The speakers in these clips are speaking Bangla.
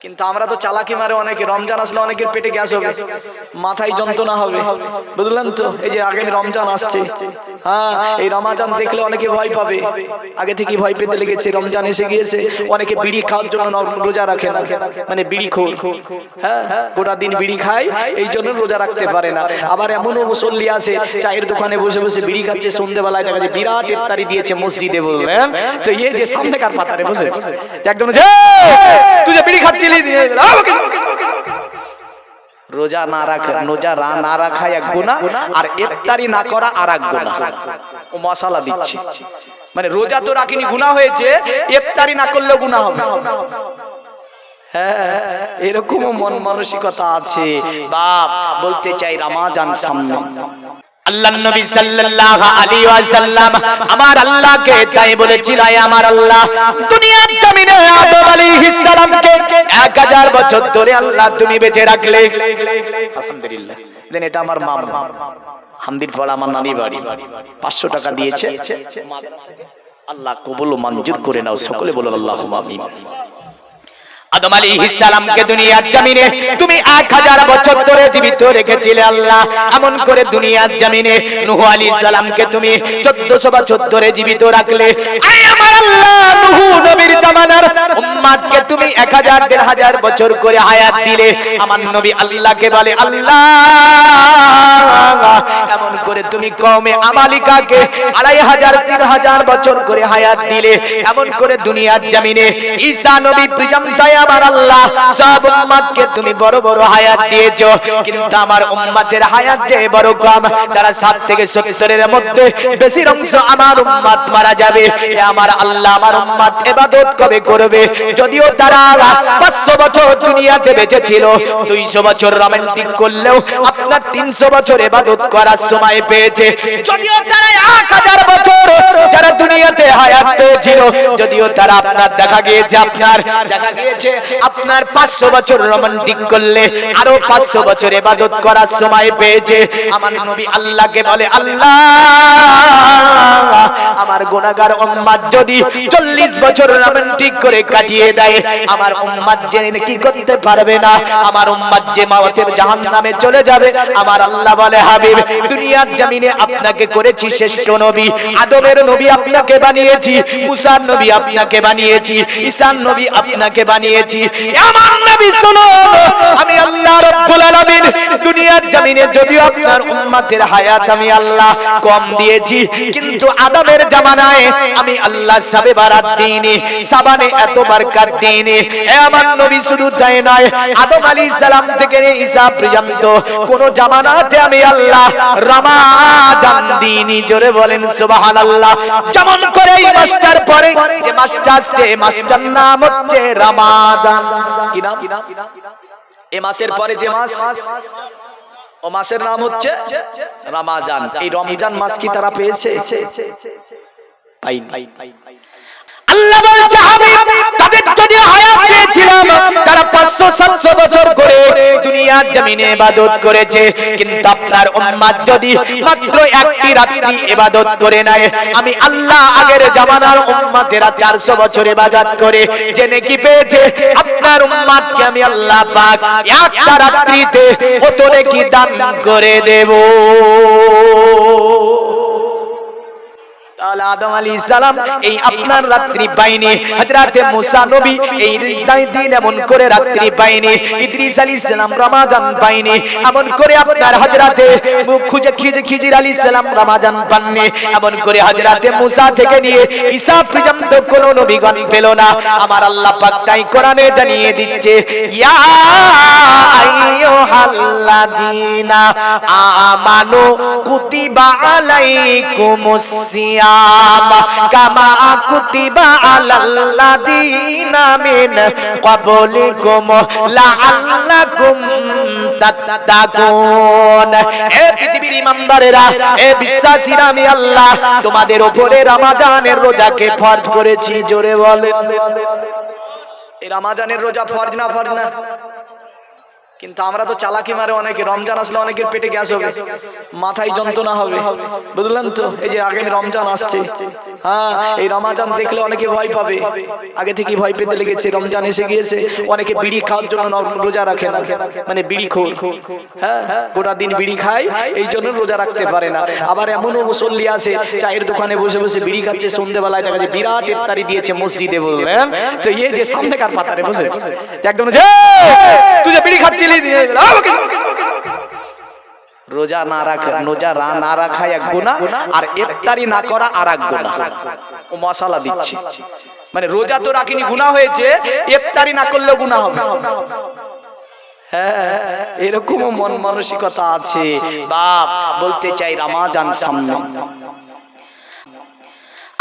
কিন্তু আমরা তো চালাকি মারে অনেকে, রমজান আসলে অনেকের পেটে গ্যাস হবে, মাথায় যন্ত্রণা হবে, বুঝলেন তো? এই যে আগামী রমজান আসছে, হ্যাঁ, এই রমজান দেখলে অনেকে ভয় পাবে, আগে থেকে ভয় পেতে লেগেছে, রমজান এসে গিয়েছে। অনেকে বিড়ি খাওয়ার জন্য রোজা রাখে না, মানে বিড়ি খোর, হ্যাঁ, গোটা দিন বিড়ি খায়, এই জন্য রোজা রাখতে পারে না। আবার এমনও মুসল্লি আছে চায়ের দোকানে বসে বসে বিড়ি খাচ্ছে, সন্ধ্যেবেলায় দেখা যায় বিরাট ইফতারি দিয়েছে মসজিদে, বললেন তো? এই যে সামনেকার পাতারে বসে একদম তুই যে বিড়ি খাচ্ছিলি, রোজা না রাখা, রোজা না রাখা এক গুনাহ, আর ইফতারি না করা আর এক গুনাহ। ও মশালা দিচ্ছে, মানে রোজা তো রাখিনি গুনাহ হয়েছে, ইফতারি না করলেও গুনাহ হবে। হ্যাঁ, এরকমও মন মানসিকতা আছে। বাপ বলতে চাই রমজান সামনে, আল্লাহ নবী সাল্লাল্লাহু আলাইহি ওয়াসাল্লাম আমার আল্লাহকে তাই বলেছিল, আয় আমার আল্লাহ, দুনিয়ার জমিনে আদম আলাইহিস সালামকে 1000 বছর ধরে আল্লাহ তুমি বেঁচে রাখলে। আলহামদুলিল্লাহ। দেন এটা আমার মামা হামদির পাড়া, আমার নানি বাড়ি, 500 টাকা দিয়েছে মাদ্রাসাকে। আল্লাহ কবুল ও মঞ্জুর করে নাও, সকলে বলুন আল্লাহুম্মা আমিন। আদম আলাইহিস সালামকে দুনিয়ার জমিনে তুমি 1000 বছর ধরে জীবিত রেখেছিলে আল্লাহ। এমন করে দুনিয়ার জমিনে নূহ আলাইহিস সালামকে তুমি 1400 বছর ধরে জীবিত রাখলে। আয় আমার আল্লাহ, নূহ নবীর জামানার উম্মতকে তুমি 1000 1500 বছর করে হায়াত দিলে। আমার নবী আল্লাহকে বলে, আল্লাহ এমন করে তুমি কওমে আমালিকাকে 2500 3000 বছর করে হায়াত দিলে। এমন করে দুনিয়ার জমিনে ঈসা নবী পর্যন্ত আমার আল্লাহ সব উম্মতকে তুমি বড় বড় হায়াত দিয়েছো, কিন্তু আমার উম্মতের হায়াত যে বড় কম। তারা 60 থেকে 70 এর মধ্যে বেশি অংশ আমার উম্মত মারা যাবে। এ আমার আল্লাহ, আমার উম্মত ইবাদত কবে করবে? যদিও তারা 500 বছর দুনিয়াতে বেঁচে ছিল, 200 বছর রোমান্টিক করলেও আপনার 300 বছর ইবাদত করার সময় পেয়েছে। যদিও তারা 1000 বছর যারা দুনিয়াতে হায়াত পেয়েছিল, যদিও তারা আপনার দেখা গিয়েছে আপনার 500 বছর রোমান্টিক করলে আরো 500 বছর ইবাদত করার সময় পেয়েছে। আমার নবী আল্লাহকে বলে, আল্লাহ আমার গুনাহগার উম্মত যদি 40 বছর রোমান্টিক করে কাটিয়ে দেয়, আমার উম্মত জেনে কি করতে পারবে না, আমার উম্মত যে মাওয়াতের জাহান্নামে চলে যাবে। আমার আল্লাহ বলে, হাবিব দুনিয়ার জমিনে আপনাকে করেছি শ্রেষ্ঠ নবী, আদমের নবী আপনাকে বানিয়েছি, মুসার নবী আপনাকে বানিয়েছি, ঈসার নবী আপনাকে বানিয়েছি। আমার নবী শুনুন, আমি আল্লাহ রাব্বুল আলামিন দুনিয়ার জমিনে যদিও আপনার উম্মতের হায়াত আমি আল্লাহ কম দিয়েছি, কিন্তু আদমের জামানায় আমি আল্লাহ সবে বারাত দিইনি, সাবানে এত বরকত দিইনি। এ আমার নবী শুধু তাই নয়, আদম আলাইহিস সালাম থেকে ঈসা পর্যন্ত কোন জামানাতে আমি আল্লাহ রমাজান দিইনি। জোরে বলেন সুবহানাল্লাহ। যেমন করে এই মাসটার পরে যে মাসটা আসছে, মাসটার নাম হচ্ছে রমাদান। কি নাম? এই মাসের পরে যে মাস, ও মাসের নাম হচ্ছে রমাজান। এই রমজান মাস কি তারা পেয়েছে? আল্লাহ বলছে, হাবিব তাদের যদি হায়াত পেয়েছিলাম, তারা 500-700 বছর করে দুনিয়ার জমিনে ইবাদত করেছে, কিন্তু আপনার উম্মত যদি মাত্র একটি রাত্রি ইবাদত করে নেয়, আমি আল্লাহ আগের জামানার উম্মতেরা 400 বছর ইবাদত করে যে নেকি পেয়েছে, আপনার উম্মতকে আমি আল্লাহ পাক একটা রাত্রিতে কত নেকি দান করে দেব। আদম আলাইহিস সালাম এই আপনার রাত্রি পাইনি, হযরতে মুসা নবী এই দিন এমন করে রাত্রি পাইনি, ইদ্রিস আলাইহিস সালাম রমাজান পাইনি, এমন করে আপনার হযরতে খিজির আলাইহিস সালাম রমাজান পাননি, এমন করে হযরতে মুসা থেকে নিয়ে ঈসা পর্যন্ত কোন নবীগণ পেল না। আমার আল্লাহ পাক তাই কোরআনে জানিয়ে দিচ্ছে, ইয়া আইয়ুহাল্লাযীনা আমানু কুতিবা আলাইকুমুস সিয়াম কামা কুতিবা আলাল্লাযীনা মিন ক্বাবলিকুম লাআল্লাকুম তাত্তাকুন। হে পৃথিবীর ইমানদারেরা, হে বিশ্বাসীরা, আমি আল্লাহ তোমাদের উপরে রমজানের রোজাকে ফরজ করেছি। জোরে বলেন, এই রমজানের রোজা ফরজ না? ফরজ না? কিন্তু আমরা তো চালাকি মারে অনেকে, রমজান আসলে অনেকের পেটে গ্যাস হবে, মাথায় যন্ত্রণা হবে, বুঝলেন তো? এই যে আগামী রমজান আসছে, হ্যাঁ, এই রমজান দেখলে অনেকে ভয় পাবে, আগে থেকে ভয় পেতে লেগেছে, রমজান এসে গিয়েছে। অনেকে বিড়ি খাওয়ার জন্য রোজা রাখে না, মানে বিড়ি খোর, হ্যাঁ, গোটা দিন বিড়ি খায়, এই জন্য রোজা রাখতে পারে না। আবার এমনও মুসল্লি আছে চায়ের দোকানে বসে বসে বিড়ি খাচ্ছে, সন্ধ্যেবেলায় দেখা যায় বিরাট ইফতারি দিয়েছে মসজিদে, বললেন তো এই যে সামনেকার পাতারে বসে একদম তুই যে বিড়ি খাচ্ছিলি, রোজা না রাখা, রোজা না রাখা এক গুনাহ, আর ইফতারি না করা আর এক গুনাহ। ও মশালা দিচ্ছে, মানে রোজা তো রাখিনি গুনাহ হয়েছে, ইফতারি না করলেও গুনাহ হবে। হ্যাঁ, এরকমও মন মানসিকতা আছে। বাপ বলতে চাই রমজান সামনে,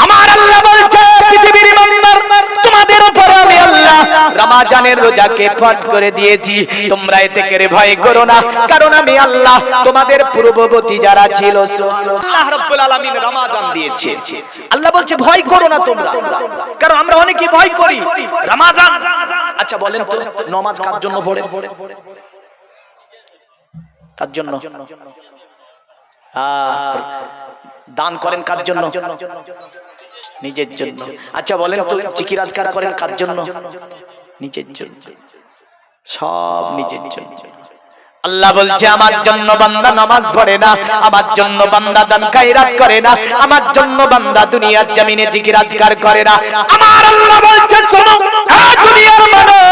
আমার আল্লাহ বলছে পৃথিবীর মেম্বার তোমাদের উপর আমি আল্লাহ রমজানের রোজাকে ফরজ করে দিয়েছি, তোমরা এতে করে ভয় করো না, কারণ আমি আল্লাহ তোমাদের পূর্ববর্তী যারা ছিল, আল্লাহ রাব্বুল আলামিন রমজান দিয়েছে। আল্লাহ বলছে ভয় করো না তোমরা, কারণ আমরা অনেকে ভয় করি রমজান। আচ্ছা বলেন তো, নামাজ কার জন্য পড়ে? কার জন্য? দান করেন কার জন্য? নিজের জন্য। আচ্ছা বলেন তো, জিকির-আজকার করেন কার জন্য? নিজের জন্য, সব নিজের জন্য। আল্লাহ বলছে আমার জন্য বান্দা নামাজ পড়ে না, আমার জন্য বান্দা দান খায়রাত করে না, আমার জন্য বান্দা দুনিয়ার জমিনে জিকির-আজকার করে না। আমার আল্লাহ বলছে শোনো, দুনিয়ার মানুষ,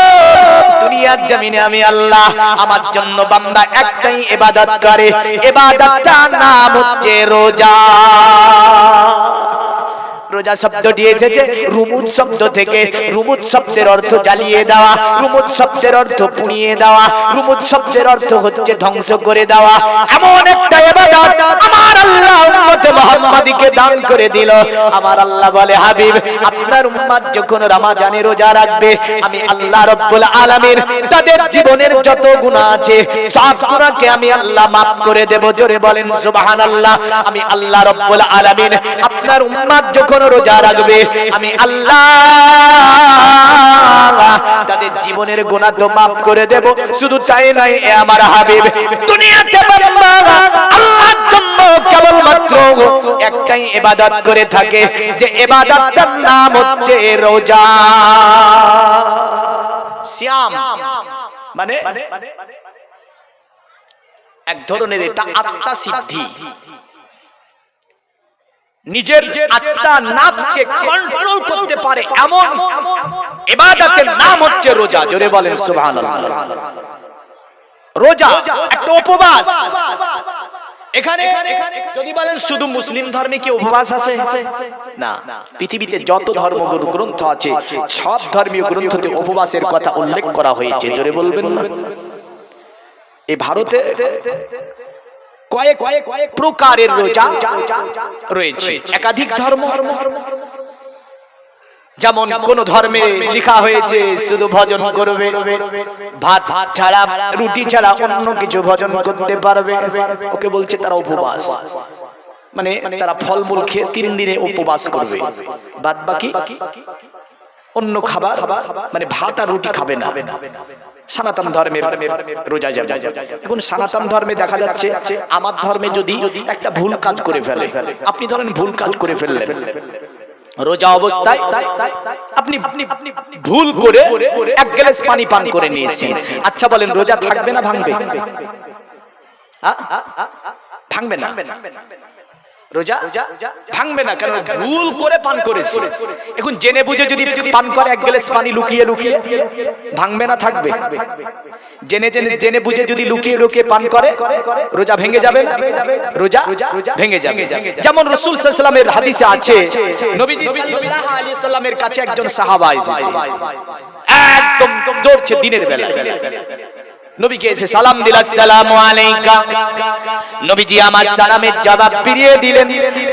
দুনিয়ার জমিনে আমি আল্লাহ আমার জন্য বান্দা একটাই ইবাদত করে, ইবাদতটার নাম হচ্ছে রোজা। রোজা শব্দটি এসেছে রুমুজ শব্দ থেকে। রুমুজ শব্দের অর্থ জ্বালিয়ে দেওয়া, রুমুজ শব্দের অর্থ পুড়িয়ে দেওয়া, রুমুজ শব্দের অর্থ হচ্ছে ধ্বংস করে দেওয়া। এমন একটা ইবাদত আমার আল্লাহ উম্মতে মুহাম্মাদীকে দান করে দিল। আমার আল্লাহ বলে হাবিব, আপনার উম্মত যখন রমজানে রোজা রাখবে, আমি আল্লাহ রাব্বুল আলামিন তাদের জীবনের যত গুনাহ আছে সব গুনাহকে আমি আল্লাহ maaf করে দেব। জোরে বলেন সুবহানাল্লাহ। আমি আল্লাহ রাব্বুল আলামিন আপনার উম্মত যখন রোজা রাখবে, আমি আল্লাহ তাদের জীবনের গুনাহ তো maaf করে দেব। শুধু তাই নয়, এ আমার হাবিব, দুনিয়াতে বান্দা আল্লাহর জন্য কেবলমাত্র একটাই ইবাদত করে থাকে, যে ইবাদতটার নাম হচ্ছে রোজা। সিয়াম মানে এক ধরনের এটা আত্মা সিদ্ধি, নিজের আত্মা নাফসকে কন্ট্রোল করতে পারে এমন ইবাদতের নাম হচ্ছে রোজা। জোরে বলেন সুবহানাল্লাহ। রোজা একটা উপবাস। এখানে যদি বলেন শুধু মুসলিম ধর্মে কি উপবাস আছে? না, পৃথিবীতে যত ধর্মগুরু গ্রন্থ আছে সব ধর্মীয় গ্রন্থতে উপবাসের কথা উল্লেখ করা হয়েছে। জোরে বলবেন না? এই ভারতে কয়েক প্রকারের রোজা রয়েছে, একাধিক ধর্ম। যেমন কোন ধর্মে লেখা হয়েছে শুধু ভজন করবে, ভাত ছাড়া রুটি ছাড়া অন্য কিছু ভজন করতে পারবে, ওকে বলছে তারা উপবাস। মানে তারা ফলমূল খেয়ে 3 দিনে উপবাস করবে, বাদ বাকি অন্য খাবার মানে ভাত আর রুটি খাবে না। সনাতন ধর্মের রোজা যাবে। এখন সনাতন ধর্মে দেখা যাচ্ছে আমার ধর্মে যদি একটা ভুল কাজ করে ফেলে, আপনি ধরেন ভুল কাজ করে ফেললেন রোজা অবস্থায়, আপনি ভুল করে 1 গ্লাস পানি পান করে নিয়েছেন, আচ্ছা বলেন রোজা থাকবে না ভাঙবে? ভাঙবে না, রোজা ভাঙবে না, কারণ ভুল করে পান করেছে। এখন জেনে বুঝে যদি পান করে 1 গ্লাস পানি লুকিয়ে লুকিয়ে, ভাঙবে না থাকবে? জেনে বুঝে যদি লুকিয়ে লুকিয়ে পান করে, রোজা ভেঙে যাবে না? রোজা ভেঙে যাবে। যেমন রাসূল সাল্লাল্লাহু আলাইহি ওয়াসাল্লামের হাদিসে আছে, নবীজি সাল্লাল্লাহু আলাইহি ওয়াসাল্লামের কাছে একজন সাহাবা এসেছে, একদম দৌড়ছে দিনের বেলায়, নবীকে এসে সালাম দিল, আসসালামু আলাইকা। নবীজি আমার সালামের জবাব ফিরিয়ে দিলেন।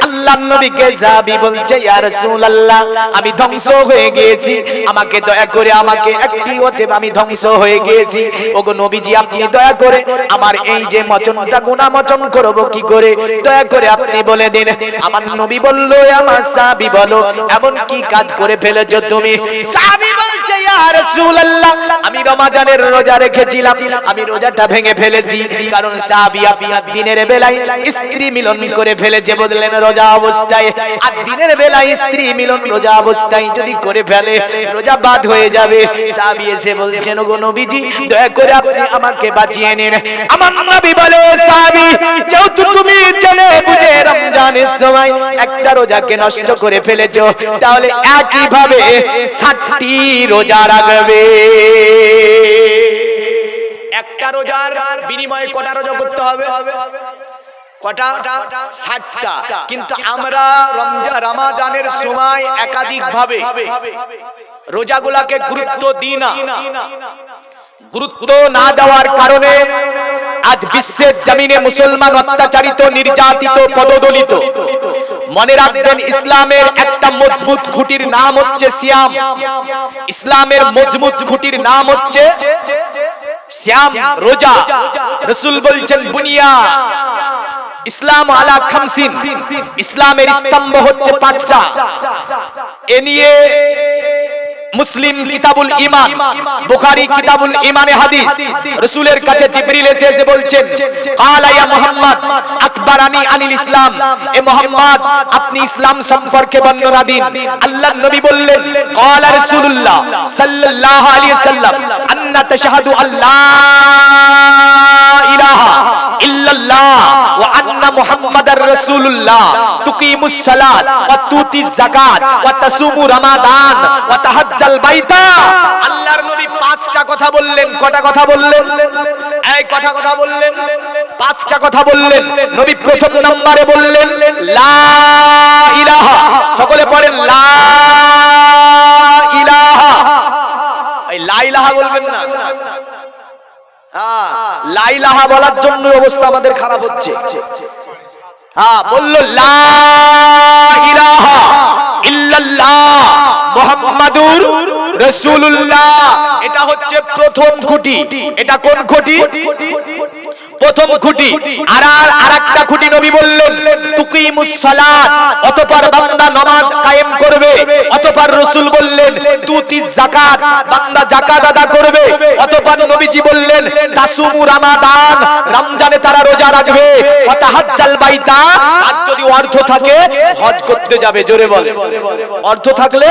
আল্লাহর নবীকে সাহাবী বলছে, ইয়া রাসূলুল্লাহ, আমি ধ্বংস হয়ে গিয়েছি, আমাকে দয়া করে আমাকে একটি হতে, আমি ধ্বংস হয়ে গিয়েছি। ওগো নবীজি, আপনি দয়া করে আমার এই যে মোচনটা গুনাহ মোচন করব কি করে, দয়া করে আপনি বলে দিন। আমার নবী বলল, আমার সাহাবী বলো, এমন কি কাজ করে ফেলেছো তুমি? সাহাবী বলছে, ইয়া রাসূলুল্লাহ, আমি রমজানের রোজা রেখেছিলাম, আমি রোজাটা ভেঙে ফেলেছি, কারণ সাহাবী আপনার দিনের বেলায় স্ত্রী মিলন করে ফেলেছে বললেন রোজা অবস্থায়, আর দিনের বেলায় স্ত্রী মিলন রোজা অবস্থায় যদি করে ফেলে রোজা বাদ হয়ে যাবে। সাহাবী এসে বলছেন গো নবীজি দয়া করে আপনি আমাকে বাঁচিয়ে নিন। আমার নবী বলে সাহাবী যেহেতু তুমি জেনে বুঝে রমজানের সময় একটা রোজাকে নষ্ট করে ফেলেছো, তাহলে একই ভাবে 60টি রোজা রাখবে। একটা রোজার বিনিময়ে কটা রোজা করতে হবে? কটা? 60টা। কিন্তু আমরা রমজানের সময় একাধিক ভাবে রোজাগুলাকে গুরুত্ব দিই না। গুরুত্ব না দেওয়ার কারণে আজ বিশ্বের জমিনে মুসলমান অত্যাচারিত, নির্যাতিত, পদদলিত। মনে রাখবেন ইসলামের একটা মজবুত খুঁটির নাম হচ্ছে সিয়াম। ইসলামের মজবুত খুঁটির নাম হচ্ছে সিয়াম, রোজা। রাসূল বলছেন বুনিয়া ইসলাম আলা খামসিন, ইসলামের স্তম্ভ হচ্ছে 5টা। এ নিয়ে মুসলিম কিতাবুল ঈমান, বুখারী কিতাবুল ঈমানে হাদিস, রাসূলের কাছে জিবরিল এসে বলছেন ক্বালা ইয়া মুহাম্মদ আকবারানি আনিল ইসলাম, এ মুহাম্মদ আপনি ইসলাম সম্পর্কে বর্ণনা দিন। আল্লাহর নবী বললেন ক্বালা রাসূলুল্লাহ সাল্লাল্লাহু আলাইহি ওয়াসাল্লাম আন্না তাশহাদু আল্লা ইলাহা ইল্লাল্লাহ ওয়া আন্না মুহাম্মাদার রাসূলুল্লাহ, তুকিমুস সালাত ওয়া তুতিজ যাকাত ওয়া তাসুমু রমাদান ওয়া তাহাজ্জাল বাইতা। আল্লাহর নবী 5টা কথা বললেন। কটা কথা বললেন? এই কটা কথা বললেন? 5টা কথা বললেন। নবী প্রথম নম্বরে বললেন লা ইলাহা। সকলে পড়েন লা ইলাহা। এই লা ইলাহা বলবেন না। লা ইলাহা বলার জন্য অবস্থা আমাদের খারাপ হচ্ছে। বললো লা ইলাহা ইল্লাল্লাহ মুহাম্মাদুর রাসূলুল্লাহ। এটা হচ্ছে প্রথম খুঁটি। এটা কোন খুঁটি? প্রথম খুঁটি। আর একটা খুঁটি নবী বললেন তুকিমুস সালাত, অতঃপর বান্দা নামাজ কায়েম করবে। অতঃপর রাসূল বললেন তুতিজ যাকাত, বান্দা যাকাত আদা করবে। অতঃপর নবীজি বললেন তাসুমু রমাদান, রমজানে তারা রোজা রাখবে। ওয়া তাহাজ্জাল বাইতা, আর যদি অর্থ থাকে হজ করতে যাবে। জোরে বলে অর্থ থাকলে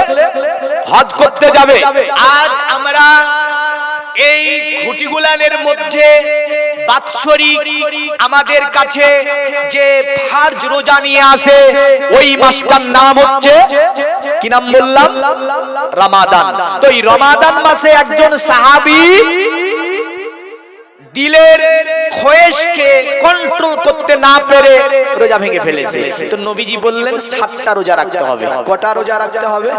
হজ করতে যাবে। আজ আমরা এই খুঁটিগুলানের মধ্যে বাৎসরিক আমাদের কাছে যে ফরজ রোজা নিয়ে আসে, ওই মাসটার নাম হচ্ছে কি নাম বললাম? রমাদান। তো এই রমাদান মাসে একজন সাহাবী দিলের খোয়েশকে কন্ট্রোল করতে না পেরে রোজা ভেঙে ফেলেছে। তো নবীজি বললেন 7টা রোজা রাখতে হবে। কটা রোজা রাখতে হবে?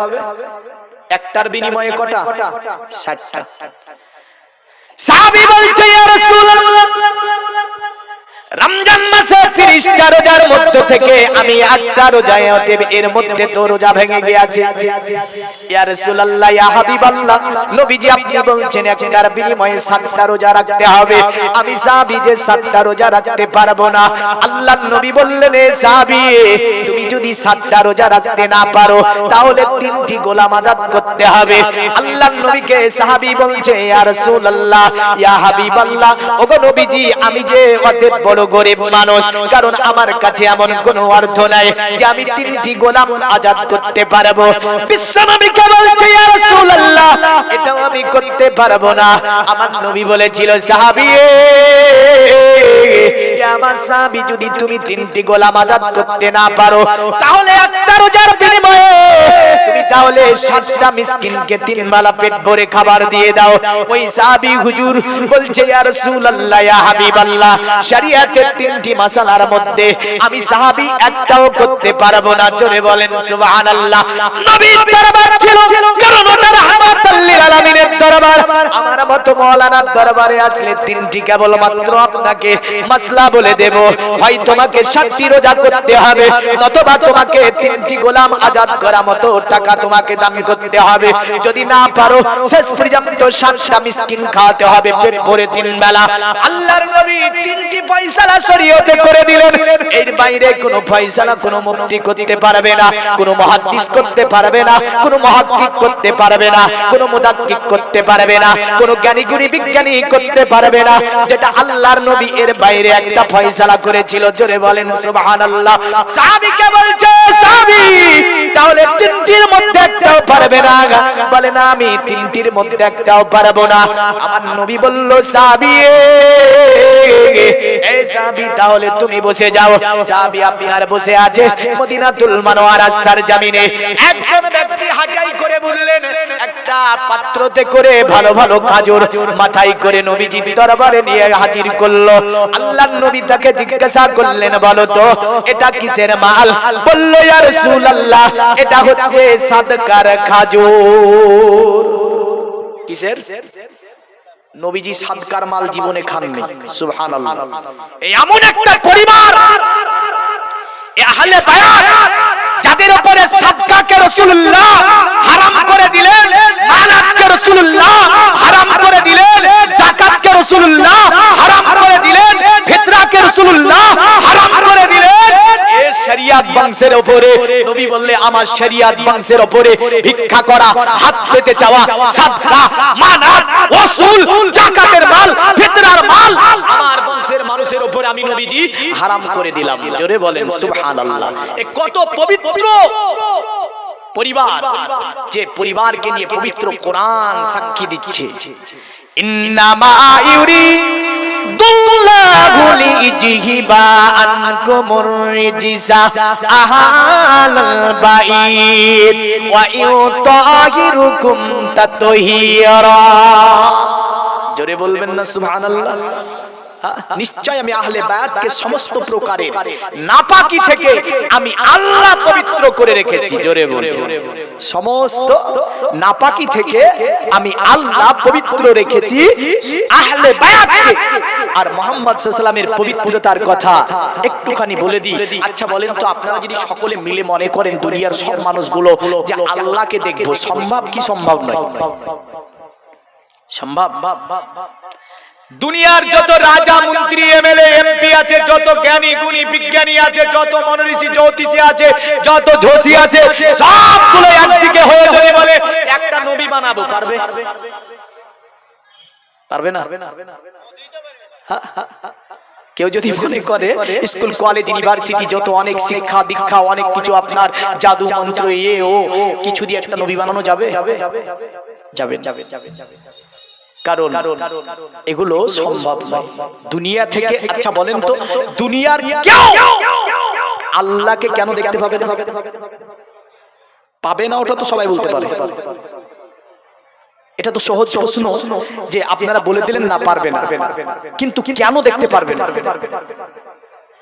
একটার বিনিময়ে কটা? 60টা। সাহাবী বলছে ইয়া রাসূলুল্লাহ রমজান মাসে 30টা রোজার মধ্য থেকে আমি একটা রোজা এর মধ্যে তো রোজা ভেঙে গিয়েছে। ইয়া রাসূলুল্লাহ ইয়া হাবিবাল্লাহ, নবীজি আপনি বলছেন একটার বিনিময়ে 7টা রোজা রাখতে হবে। আমি সাহাবী যে 7টা রোজা রাখতে পারবো না। আল্লাহর নবী বললেন এ সাহাবী তুমি যদি 7টা রোজা রাখতে না পারো তাহলে 3টি গোলাম আজাদ করতে হবে। আল্লাহর নবীকে সাহাবী বলছে ইয়া রাসূলুল্লাহ ইয়া হাবিবাল্লাহ, ওগো নবীজি আমি যে অনেক বড় গরিব মানুষ, কারণ আমার কাছে এমন কোনো অর্থ নাই যে আমি 3টি গোলাম আজাদ করতে পারবো। বিশ্বনবীকে বলছে ইয়া রাসূলুল্লাহ এটাও আমি করতে পারবো না। আমার নবী বলেছিল সাহাবী আমার সাহাবী যদি তুমি 3টি গোলাম আজাদ করতে না পারো তাহলে একটা রোজার বিনিময়ে তুমি তাহলে 7টা মিসকিনকে 3 বেলা পেট ভরে খাবার দিয়ে দাও। ওই সাহাবী হুজুর বলছে ইয়া রাসূলুল্লাহ ইয়া হাবিবাল্লাহ, শরীয়তের 3টি মাসালার মধ্যে আমি সাহাবী একটাও করতে পারবো না। জোরে বলেন সুবহানাল্লাহ। নবীর দরবার ছিল, কারণ ওটা রাহমাতুল লিল আলামিনের দরবার। আমার মত মাওলানার দরবারে আসলে 3টি কেবল মাত্র আপনাকে মাসলা বলে দেব, হয় তোমাকে 60টি রোজা করতে হবে, নতুবা তোমাকে 3টি গোলাম আজাদ করা মতো টাকা তোমাকে দান করতে হবে। যদি না পারো শেষ পর্যন্ত 60টা মিসকিন খাওয়াতে হবে পেট ভরে 3 বেলা। আল্লাহর নবী 3টি ফয়সালা শরীয়তে করে দিলেন। এর বাইরে কোনো ফয়সালা কোনো মুফতি করতে পারবে না, কোনো মুহাদ্দিস করতে পারবে না, কোনো মুহাক্কিক করতে পারবে না, কোনো মুদাক্কিক করতে পারবে না, কোনো জ্ঞানী বিজ্ঞানী করতে পারবে না, যেটা আল্লাহর নবী এর বাইরে একটা ফয়সালা করেছিল। জোরে বলেন সুবহানাল্লাহ। সাহাবীকে বলছে, সাহাবী তাহলে 3টির মধ্যে একটাও পারবে না? বলে না, আমি 3টির মধ্যে একটাও পারবো না। আমার নবী বলল, সাহাবী এই সাহাবী তাহলে তুমি বসে যাও। সাহাবী আপনার বসে আছে মদিনাতুল মুনাওয়ারার সরজমিনে। একজন ব্যক্তি হাঁটাই করে বললেন, একটা পাত্রতে করে ভালো ভালো খাজুর মাথায় করে নবীজির দরবারে নিয়ে হাজির করলো। আল্লাহর নবী তাকে জিজ্ঞাসা করলেন, বলো তো এটা কিসের মাল? বলল, ইয়া রাসূলুল্লাহ এটা হচ্ছে সাদকার খাজুর। কিসের? নবীজি সাদকার মাল জীবনে খাননি। সুবহানাল্লাহ। এই এমন একটা পরিবার, আহলে বায়াত, যাদের উপরে সাদকাকে রাসূলুল্লাহ হারাম করে দিলেন, মালাতকে রাসূলুল্লাহ হারাম করে দিলেন, যাকাতকে রাসূলুল্লাহ হারাম করে দিলেন, ফিতরাকে রাসূলুল্লাহ হারাম করে দিলেন। এই শরিয়ত বংশের উপরে নবী বললে, আমার শরিয়ত বংশের উপরে ভিক্ষা করা, হাত পেতে চাওয়া, সাদকা, মানাত, ওয়াসুল, যাকাতের মাল, ফিতরার মাল আমার বংশের মানুষের উপরে আমি নবীজি হারাম করে দিলাম। জোরে বলেন সুবহানাল্লাহ। এ কত পবিত্র পরিবার, যে পরিবারকে নিয়ে পবিত্র কোরআন সাক্ষী দিচ্ছে। ইন্নামা ইউরিদুল্লাহু লিইজহিবা আনকুমুর রিজসা আহলাল বাইত ওয়া ইউতাহিরুকুম তাতহীরা। জোরে বলবেন না সুবহানাল্লাহ। নিশ্চয় আমি আহলে বায়াতকে সমস্ত প্রকারের নাপাকি থেকে আমি আল্লাহ পবিত্র করে রেখেছি। জোরে বলুন, সমস্ত নাপাকি থেকে আমি আল্লাহ পবিত্র রেখেছি আহলে বায়াতকে। আর মুহাম্মদ সাল্লাল্লাহু আলাইহি ওয়াসাল্লামের পবিত্রতার কথা একটুখানি বলে দিই। আচ্ছা বলেন তো, আপনারা যদি সকলে মিলে মনে করেন দুনিয়ার সব মানুষগুলো যে আল্লাহকে দেখবো, সম্ভব কি সম্ভব নয়? সম্ভব। দুনিয়ার যত রাজা মন্ত্রী এমএলএ এমপি আছে, যত জ্ঞানী গুণী বিজ্ঞানী আছে, যত মনীষী জ্যোতিষী আছে, যত ঝোষী আছে, সবগুলো একদিকে হয়ে যদি বলে একটা নবী বানাবো, পারবে? পারবে না? কেউ যদি মনে করে স্কুল কলেজ ইউনিভার্সিটি যত অনেক শিক্ষা দীক্ষা অনেক কিছু আপনার জাদু মন্ত্র ও কিছু দিয়ে একটা নবী বানানো যাবে? যাবে। কারণ এগুলো সম্ভব নয় দুনিয়া থেকে। আচ্ছা বলেন তো, দুনিয়ার কেউ আল্লাহকে কেন দেখতে পাবে না? পাবে না, ওটা তো সবাই বলতে পারে। এটা তো সহজ প্রশ্ন যে আপনারা বলে দিলেন না পারবে না, কিন্তু কেন দেখতে পারবে না?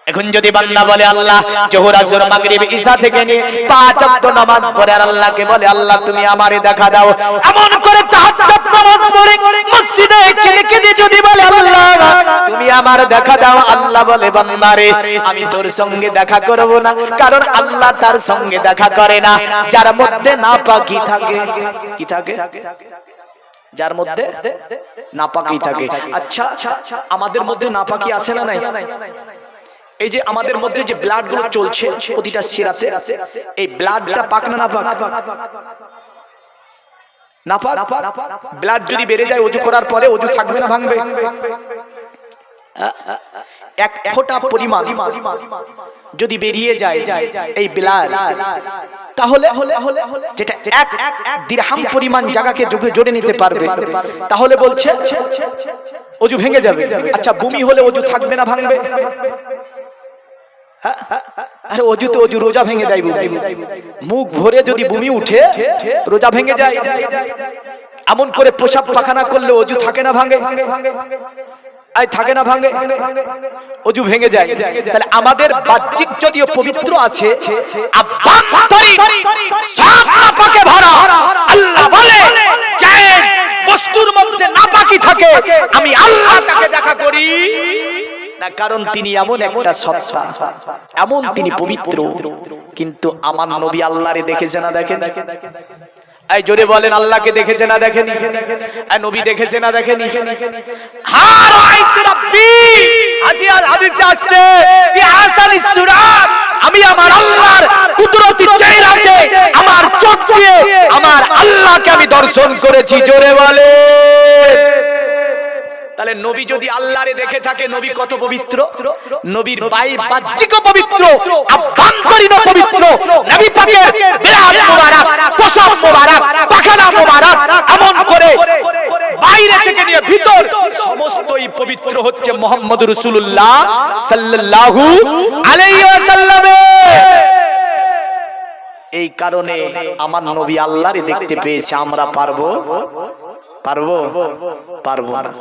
এখন যদি বান্দা বলে আল্লাহ জোহর আসর মাগরিব ঈশা থেকে নিয়ে 5 ওয়াক্ত নামাজ পড়ে আর আল্লাহকে বলে আল্লাহ তুমি আমারে দেখা দাও, এমন করে তাহাজ্জুদ নামাজ পড়ে মসজিদে কেঁদে যদি বলে আল্লাহ তুমি আমার দেখা দাও, আল্লাহ বলে বান্দারে আমি তোর সঙ্গে দেখা করব না, কারণ আল্লাহ তার সঙ্গে দেখা করে না যার মধ্যে নাপাকি থাকে। কি থাকে? যার মধ্যে নাপাকি থাকে। আচ্ছা আমাদের মধ্যে নাপাকি আছে না নাই? এই যে আমাদের মধ্যে যে ব্লাড গুলো চলছে প্রতিটা শিরাতে, এই ব্লাডটা পাক না নাপাক? নাপাক। ব্লাড যদি বেড়ে যায় ওযু করার পরে ওযু থাকবে না ভাঙবে? এক ফোঁটা পরিমাণ যদি বেরিয়ে যায় এই ব্লাড, তাহলে যেটা 1 দিরহাম পরিমাণ জায়গাকে জোরে নিতে পারবে, তাহলে বলছে ওযু ভেঙে যাবে। আচ্ছা বমি হলে ওযু থাকবে না ভাঙবে? আরে ওযু তো ওযু রোজা ভেঙে দেয়। মুখ ভরে যদি বমি উঠে রোজা ভেঙে যায়। এমন করে প্রসাব পাখানা করলে ওযু থাকে না ভাঙে? থাকে না ভাঙে? ওযু ভেঙে যায়। তাহলে আমাদের বাহ্যিক যদিও পবিত্র আছে, আভ্যন্তরীণ সব নাপাকে ভরা। আল্লাহ বলে যে বস্তুর মধ্যে নাপাকি থাকে আমি আল্লাহ তাকে দেখা করি না, কারণ তিনি এমন একটা সত্তা, এমন তিনি পবিত্র। কিন্তু আমার নবী আল্লাহরে দেখেছে না দেখেন? এই জোরে বলেন, আল্লাহকে দেখেছে না দেখেনি? এই নবী দেখেছে না দেখেনি? হার আইত রাব্বি হাদিসে আসছে ফি হাসানিস সুরাত, আমি আমার আল্লাহর কুদরতি চেহারাকে আমার চোখ দিয়ে আমার আল্লাহকে আমি দর্শন করেছি। জোরে বলে। তাহলে নবী যদি আল্লাহরে দেখে থাকে, নবী কত পবিত্র! নবীর বাহ্যিক পবিত্র, আভ্যন্তরীণ পবিত্র। নবী পাকের বিরাট মোবারক, প্রসাব মোবারক, পাখানা মোবারক, এমন করে বাইরে থেকে নিয়ে ভিতর সমস্তই পবিত্র হচ্ছে মুহাম্মদুর রাসূলুল্লাহ সাল্লাল্লাহু আলাইহি ওয়াসাল্লাম। এই কারণে আমার নবী আল্লাহরে দেখতে পেয়েছে। আমরা পারবো? পারবো না।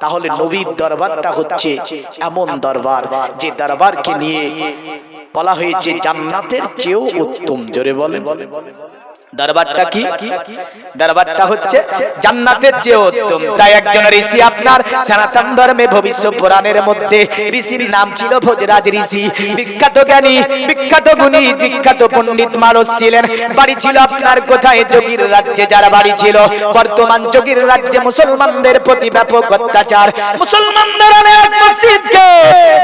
তাহলে নবীর দরবারটা হচ্ছে এমন দরবার যে দরবারকে নিয়ে বলা হয়েছে জান্নাতের চেয়েও উত্তম। জোরে বলেন, দরবারটা কি? দরবারটা হচ্ছে জান্নাতের চেয়ে উত্তম। তাই একজন ঋষি আপনার সনাতন ধর্মে ভবিষ্যৎ পুরাণের মধ্যে ঋষির নাম ছিল ভোজরাজ ঋষি। বিখ্যাত জ্ঞানী, বিখ্যাত গুণী, বিখ্যাত পণ্ডিত মানুষ ছিলেন। বাড়ি ছিল আপনার কোথায়? যোগীর রাজ্যে। যার বাড়ি ছিল বর্তমান যোগীর রাজ্যে মুসলমানদের প্রতি ব্যাপক অত্যাচার। মুসলমানদের অনেক মসজিদকে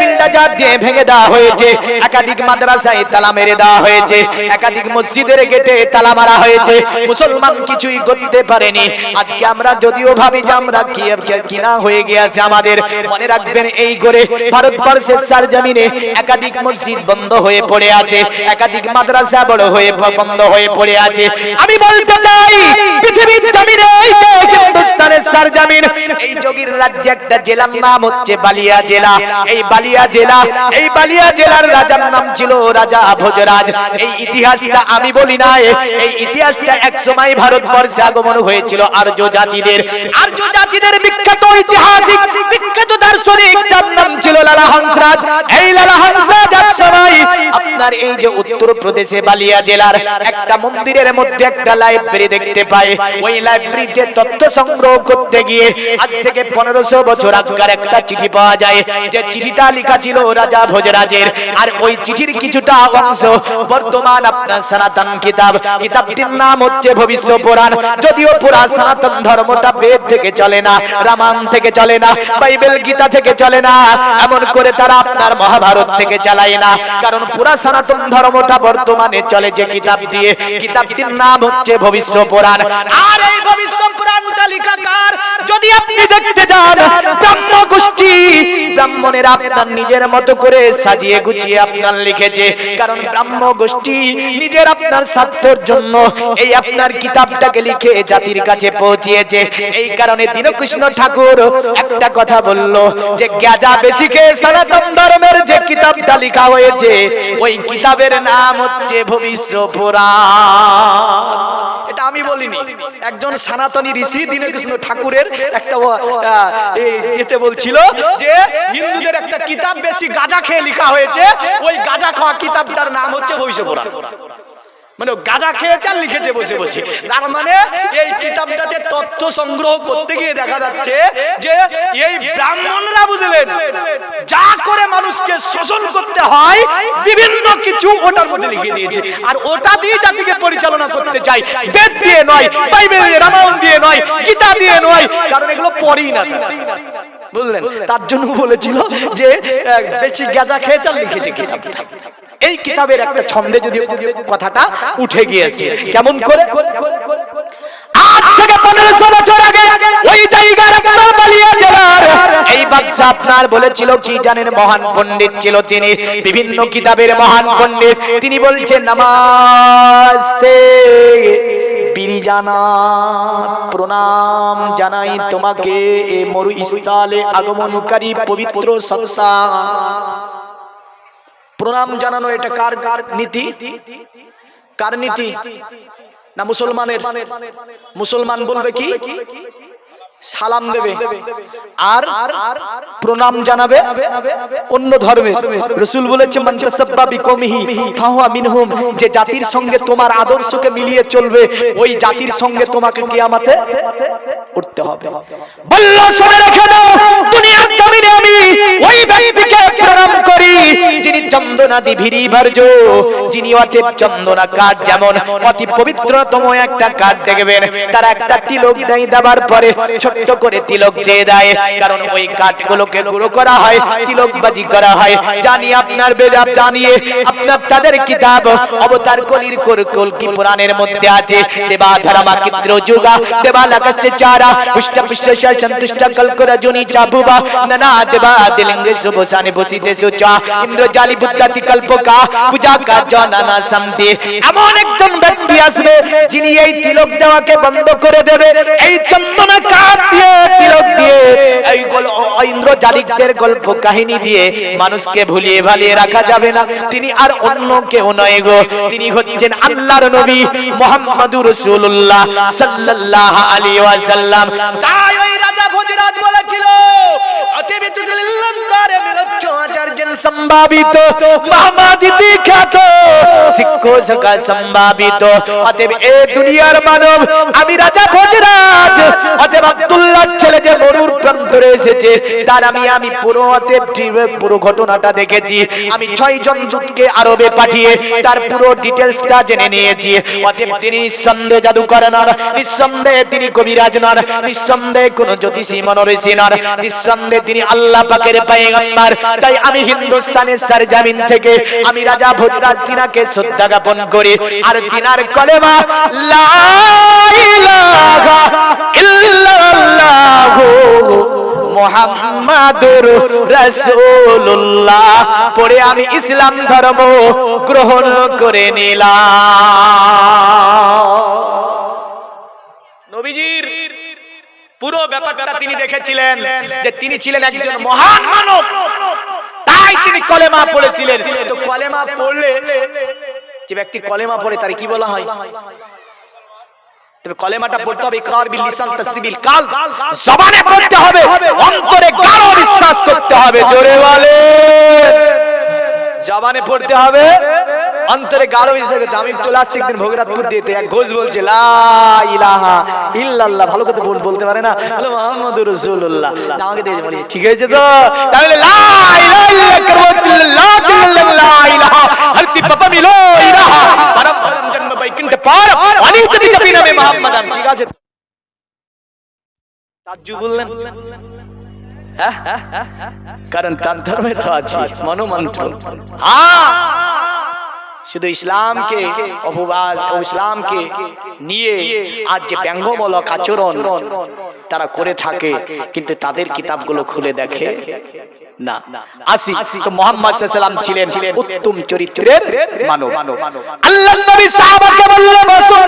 বিল্ডাজার দিয়ে ভেঙে দেওয়া হয়েছে, একাধিক মাদ্রাসায় তালা মেরে দেওয়া হয়েছে, একাধিক মসজিদের গেটে তালা মারা হয়েছে। মুসলমান কিছুই করতে পারেনি। আজকে আমরা যদিও ভাবি যে আমরা কিনা হয়ে গিয়েছে আমাদের, মনে রাখবেন এই করে ভারতবর্ষের সরজমিনে একাধিক মসজিদ বন্ধ হয়ে পড়ে আছে, একাধিক মাদ্রাসা বড় হয়ে বন্ধ হয়ে পড়ে আছে। আমি বলতে চাই পৃথিবীর জমিনে, এই যে হিন্দুস্তানের সরজমিন, এই যোগীর রাজ্যে একটা জেলার নাম হচ্ছে বালিয়া জেলা। এই বালিয়া জেলা, এই বালিয়া জেলার রাজার নাম ছিল রাজা ভোজরাজ। এই ইতিহাসটা আমি বলি না, এই ইতিহাসটা এক সময় ভারতবর্ষে আগমন হয়েছিল আর্য জাতিদের। আর্য জাতিদের বিখ্যাত ঐতিহাসিক, বিখ্যাত দার্শনিক, যার নাম ছিল লালা হংসরাজ। এই লালা হংসরাজ এক সময় আপনার এই যে উত্তরপ্রদেশে বালিয়া জেলার একটা মন্দিরের মধ্যে একটা লাইব্রেরি দেখতে পায়। ওই লাইব্রেরিতে তথ্য সংগ্রহ করতে গিয়ে আজ থেকে 1500 বছর আগের একটা চিঠি পাওয়া যায়। যে চিঠিটা লেখা ছিল রাজা ভোজরাজের। আর ওই চিঠির কিছুটা অংশ বর্তমান আপনার সনাতন কিতাবটির নাম হচ্ছে ভবিষ্যৎ পুরাণ। যদিও পুরা সনাতন ধর্মটা বেদ থেকে চলে না, রামায়ণ থেকে চলে না, বাইবেল গীতা থেকে চলে না, এমন করে তারা আপনার মহাভারত থেকে চালায় না। কারণ পুরা সনাতন ধর্মটা বর্তমানে চলে যে কিতাব দিয়ে, কিতাবটির নাম হচ্ছে ভবিষ্যৎ পুরাণ। আর এই ভবিষ্যৎ পুরাণটা লেখা কার? যদি আপনি দেখতে যান, ব্রাহ্ম গোষ্ঠী, ব্রাহ্মণেরা আপনার নিজের মতো করে সাজিয়ে গুছিয়ে আপনার লিখেছে। কারণ ব্রাহ্ম গোষ্ঠী নিজের আপনার স্বার্থের জন্য এই আপনার কিতাবটাকে লিখে জাতির কাছে পৌঁছিয়েছে। এই কারণে দীনকৃষ্ণ ঠাকুর একটা কথা বলল যে গাঁজা বেশি খেয়ে সনাতন ধর্মের যে কিতাবটা লেখা হয়েছে, ওই কিতাবের নাম হচ্ছে ভবিষ্যৎ পুরাণ। এটা আমি বলিনি, একজন সনাতনী ঋষি দীনকৃষ্ণ ঠাকুরের একটা এতে বলছিল যে হিন্দুদের একটা কিতাব বেশি গাঁজা খেয়ে লেখা হয়েছে, ওই গাঁজা খাওয়া কিতাবটার নাম হচ্ছে ভবিষ্যৎ পুরাণ। মানে গাঁজা খেয়েছে আর লিখেছে বসে বসে। তার মানে এই কিতাবটাতে তথ্য সংগ্রহ করতে গিয়ে দেখা যাচ্ছে যে এই ব্রাহ্মণরা বুঝলেন যা করে মানুষকে শোষণ করতে হয় বিভিন্ন কিছু ওটার মধ্যে লিখে দিয়েছে। আর ওটা দিয়ে জাতিকে পরিচালনা করতে চাই, বেদ দিয়ে নয়, বাইবেল দিয়ে, রামায়ণ দিয়ে নয়, গীতা দিয়ে নয়, কারণ এগুলো পড়েই না তারা, বুঝলেন? তার জন্য বলেছিল যে বেশি গাঁজা খেয়েছে আর লিখেছে কিতাবটা। এই কিতাবের একটা ছন্দে যদি কথাটা উঠে গিয়েছে, কেমন করে? আজ থেকে 1500 বছর আগে ওই জায়গার আপনার বালিয়া জেলার এই বাদশা আপনার বলেছিল কি জানেন? মহান পণ্ডিত ছিল তিনি, বিভিন্ন কিতাবের মহান পণ্ডিত। তিনি বলছেন নমস্তে বিরিজানাথ, প্রণাম জানাই তোমাকে এ মরুস্থলে আগমনকারী পবিত্র সত্তা। প্রণাম জানানো এটা কার নীতি? কার নীতি? না মুসলমানের? মুসলমান বলবে কি? সালাম দেবে আর প্রণাম জানাবে অন্য ধর্মের। রাসূল বলেছে মান তাসাব্বা বিকওমিহি ফাহুয়া মিনহুম, যে জাতির সঙ্গে তোমার আদর্শকে মিলিয়ে চলবে ওই জাতির সঙ্গে তোমাকে কিয়ামতে উঠতে হবে। বলল শুনে রেখে দাও, দুনিয়ার জমিনে আমি ওই ব্যক্তিকে নাদি ভিরি ভার্য, যিনি অতএব চন্দনা কাঠ যেমন অতি পবিত্রতম একটা কাঠ দেখবেন, তার একটা তিলক দেয়, দেওয়ার পরে ছোট্ট করে তিলক দিয়ে দেয়, কারণ ওই কাঠগুলোকে গুঁড়ো করা হয়, তিলকবাজি করা হয়। জানি আপনার বেদাব জানিয়ে আপনার তাদের কিতাব অবতার কলির কলকি পুরাণের মধ্যে আছে, দেবা ধর্মা কিত্র যুগা দেবা লাগাচ্ছে চারা পুষ্ট পুষ্টা সন্তুষ্ট কলকরা জনি চাবুবা নানা দেবা দিলিঙ্গে সুবসানে বসিতে সুচা ইন্দ্র জালি বুদ্ধাতি কল্পকা পূজা কার্য নানা সমতে। এমন একজন ব্যক্তি আসবে যিনি এই তিলক দেওয়াকে বন্ধ করে দেবে, এই চন্দনা কাঠ দিয়ে তিলক দিয়ে এই ইন্দ্র জালিকদের গল্প কাহিনী দিয়ে মানুষকে ভুলিয়ে ভালিয়ে রাখা যাবে না। তিনি আর অন্য কেউ নয় গো, তিনি হচ্ছেন আল্লাহর নবী মুহাম্মদুর রাসূলুল্লাহ সাল্লাল্লাহু আলাইহি ওয়াসাল্লাম। তাই ওই রাজা ভোজরাজ বলেছিল অতিবিত লিল্লান্তারে মিলচ্ছ আচার্যেন সম্ভাবিত মহামাদিতি খ্যাত শিক্ষো সকা সম্ভাবিত। অতএব এই দুনিয়ার মানব আমি রাজা ভোজরাজ, অতএব আব্দুল্লাহর ছেলে যে মরুর প্রান্তরে এসেছে তার আমি পুরো পুরো ঘটনাটা দেখেছি। আমি 6 জন দূতকে আরবে পাঠিয়ে তার পুরো ডিটেইলসটা জেনে নিয়েছি। অতএব তিনি নিঃসন্দেহে জাদুকর নন, নিঃসন্দেহে তিনি কবিরাজ নন, নিঃসন্দেহে কোন জ্যোতিষী মনোঋষি নন, নিঃসন্দেহে তিনি আল্লাহ পাকের পয়গম্বর। তাই আমি হিন্দুস্তানের সরজমিন থেকে আমি রাজা ভোজরাজ তিনাকে শ্রদ্ধা জ্ঞাপন করি আর তিনার কলেমা লা ইলাহা ইল্লাল্লাহু মুহাম্মাদুর রাসূলুল্লাহ পড়ে আমি ইসলাম ধর্ম গ্রহণ করে নিলাম। নবীজির পুরো ব্যাপারটা তিনি দেখেছিলেন যে তিনি ছিলেন একজন মহান মানব, তাই তিনি কলেমা পড়েছিলেন। তো কলেমা পড়লে যে ব্যক্তি কলেমা পড়ে তার কি বলা হয়? তবে কলেমাটা পড়তে হবে ইকরার বিল লিসান তাসদিক বিল কালব, জবানে পড়তে হবে, অন্তরে গাঢ় বিশ্বাস করতে হবে। জোরে বলে জবানে পড়তে হবে, অন্তরে গাঢ় বিশ্বাস করতে। আমি চলে আসছি একদিন ভোগরাতপুর দিতে, এক ঘোষ বলছে লা ইলাহা ইল্লাল্লাহ, ভালো করে বলতে পারে না, বলে মুহাম্মাদুর রাসূলুল্লাহ। আমাকে দেখে বলেছে ঠিক আছে তো, তাহলে লা ইলাহা ইল্লাল্লাহ লা ইলাহা হরতি পাপা মিলো ইলাহা পরম পরম জন্ম বৈকুণ্ঠ পার অনিত বিজপি নামে মুহাম্মাদাম। ঠিক আছে, তাজ্জুব বললেন কারণ তার ধর্মে তো আছে মনোমন্ত্র। শুধু ইসলামকে অপবাদ ও ইসলামকে নিয়ে আজ যে ব্যঙ্গমূলক আচরণ তারা করে থাকে, কিন্তু তাদের কিতাবগুলো খুলে দেখে না। আসি তো মুহাম্মদ সাল্লাল্লাহু আলাইহি ছিলেন উত্তম চরিত্রের মানব। আল্লাহর নবী সাহাবাকে বলল বসো,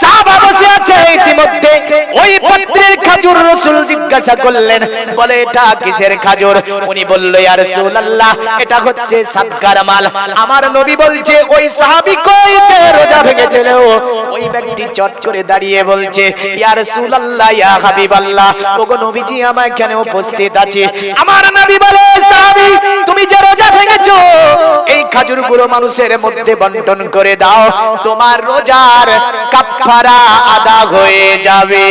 সাহাবা বসে আছে। ইতিমধ্যে ওই পত্রের খাজুর রাসূল জিজ্ঞাসা করলেন, বলে এটা কিসের খাজুর? উনি বলল ইয়া রাসূলুল্লাহ এটা হচ্ছে সাদকার মাল। আমার নবী বলছে ওই সাহাবী কই যে রোজা ভেঙেছিল, ওই ব্যক্তি চট করে দাঁড়িয়ে বলছে ইয়া রাসূলুল্লাহ ইয়া হাবিবাল্লাহ, ওগো নবীজি আমার এখানে উপস্থিত আছে। আমার নবী বলে সাহাবী তুমি যে রোজা ভেঙেছো এই খাজুরগুলো মানুষের মধ্যে বন্টন করে দাও, তোমার রোজার কাফারা আদা হয়ে যাবে।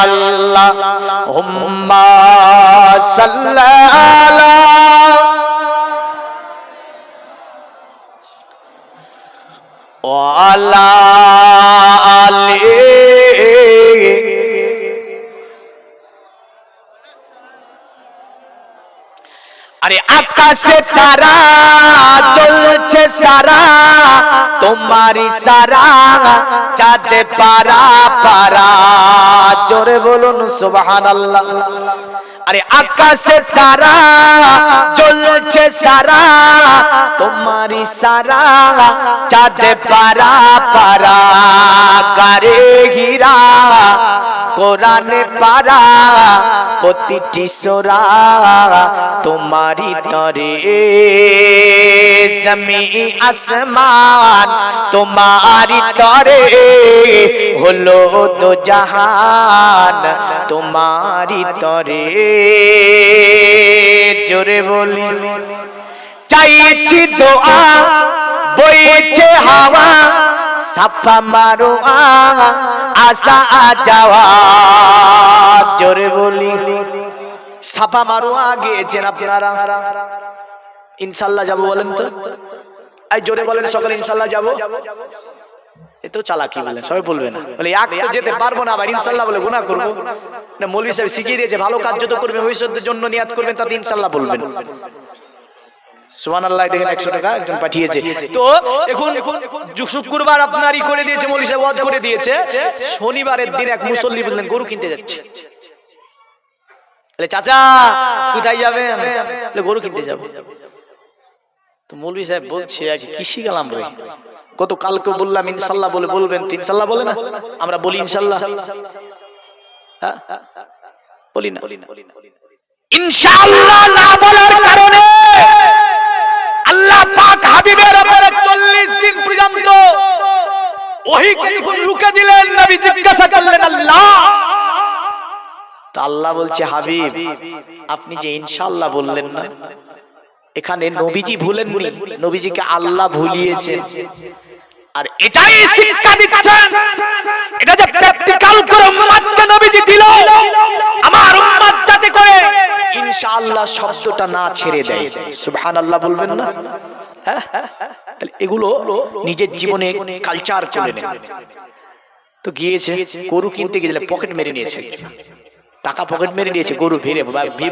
আল্লাহুম্মা সাল্লাল্লাহু ওয়ালা আলি। আরে আকাশে তারা জ্বলছে সারা তোমারি সারা চাঁদে পারা পারা। জোরে বলুন সুবহানাল্লাহ। আরে আকাশে তারা জ্বলছে সারা তোমারি সারা চাঁদে পারা পারা। গারে হীরা কোরআনে পারা প্রতিটি সোরা তোমারি তরে, জমি আসমান তোমারি তরে, হলো দো জাহান তোমারি তরে। জোরে বলি চাইছি দোয়া বইছে হাওয়া, সাফা মারো আসা যাওয়া। জোরে বলি সাফা মারোয়া গিয়েছেন আপনারা, ইনশাআল্লাহ যাব বলেন তো, এই জোরে বলেন সকলে ইনশাআল্লাহ যাব। এ তো চালাকি বলেন, সবাই বলবে না, বলে এক তো যেতে পারবো না আবার ইনশাআল্লাহ বলে গুনাহ করব না। মৌলভী সাহেব শিখিয়ে দিয়েছে ভালো কাজ যত করবে ভবিষ্যতের জন্য নিয়াত করবেন তাতে ইনশাআল্লাহ বলবেন। সুবহানাল্লাহ, দেখেন 100 টাকা একজন পাঠিয়েছে। তো এখন শুক্রবার আপনারই করে দিয়েছে, মৌলভী সাহেব ওয়াজ করে দিয়েছে। শনিবারের দিন এক মুসল্লি বললেন গরু কিনতে যাচ্ছে। বলে চাচা কোথায় যাবেন? বলে গরু কিনতে যাব। তো মৌলভী সাহেব বলছে কি শিখালাম রে, গত কালকে বললাম ইনশাআল্লাহ বলে বলবেন, ইনশাআল্লাহ বলে না, আমরা বলি ইনশাআল্লাহ, হ্যাঁ বলি না। ইনশাআল্লাহ না বলার কারণে আল্লাহ পাক হাবিবের উপরে 40 দিন পর্যন্ত ওহীকে রুকে দিলেন। নবী জিজ্ঞাসা করলেন আল্লাহ, তা আল্লাহ বলছে হাবিব আপনি যে ইনশাআল্লাহ বললেন না, এখানে নবীজি ভুলেননি, নবীজিকে আল্লাহ ভুলিয়েছেন। আর এটাই শিক্ষা দিচ্ছেন, এটা যে প্র্যাকটিক্যাল করে উম্মতকে নবীজি দিল, আমার উম্মত যাতে করে ইনশাআল্লাহ শব্দটা না ছেড়ে দেয়। সুবহানাল্লাহ বলবেন না? হ্যাঁ, তাহলে এগুলো নিজের জীবনে কালচার করে নেন। তো গিয়েছে গরু কিনতে গিয়েছিল, পকেট মেরে নিয়েছে, টাকা পকেট মেরে নিয়েছে, গরু ভিড়ে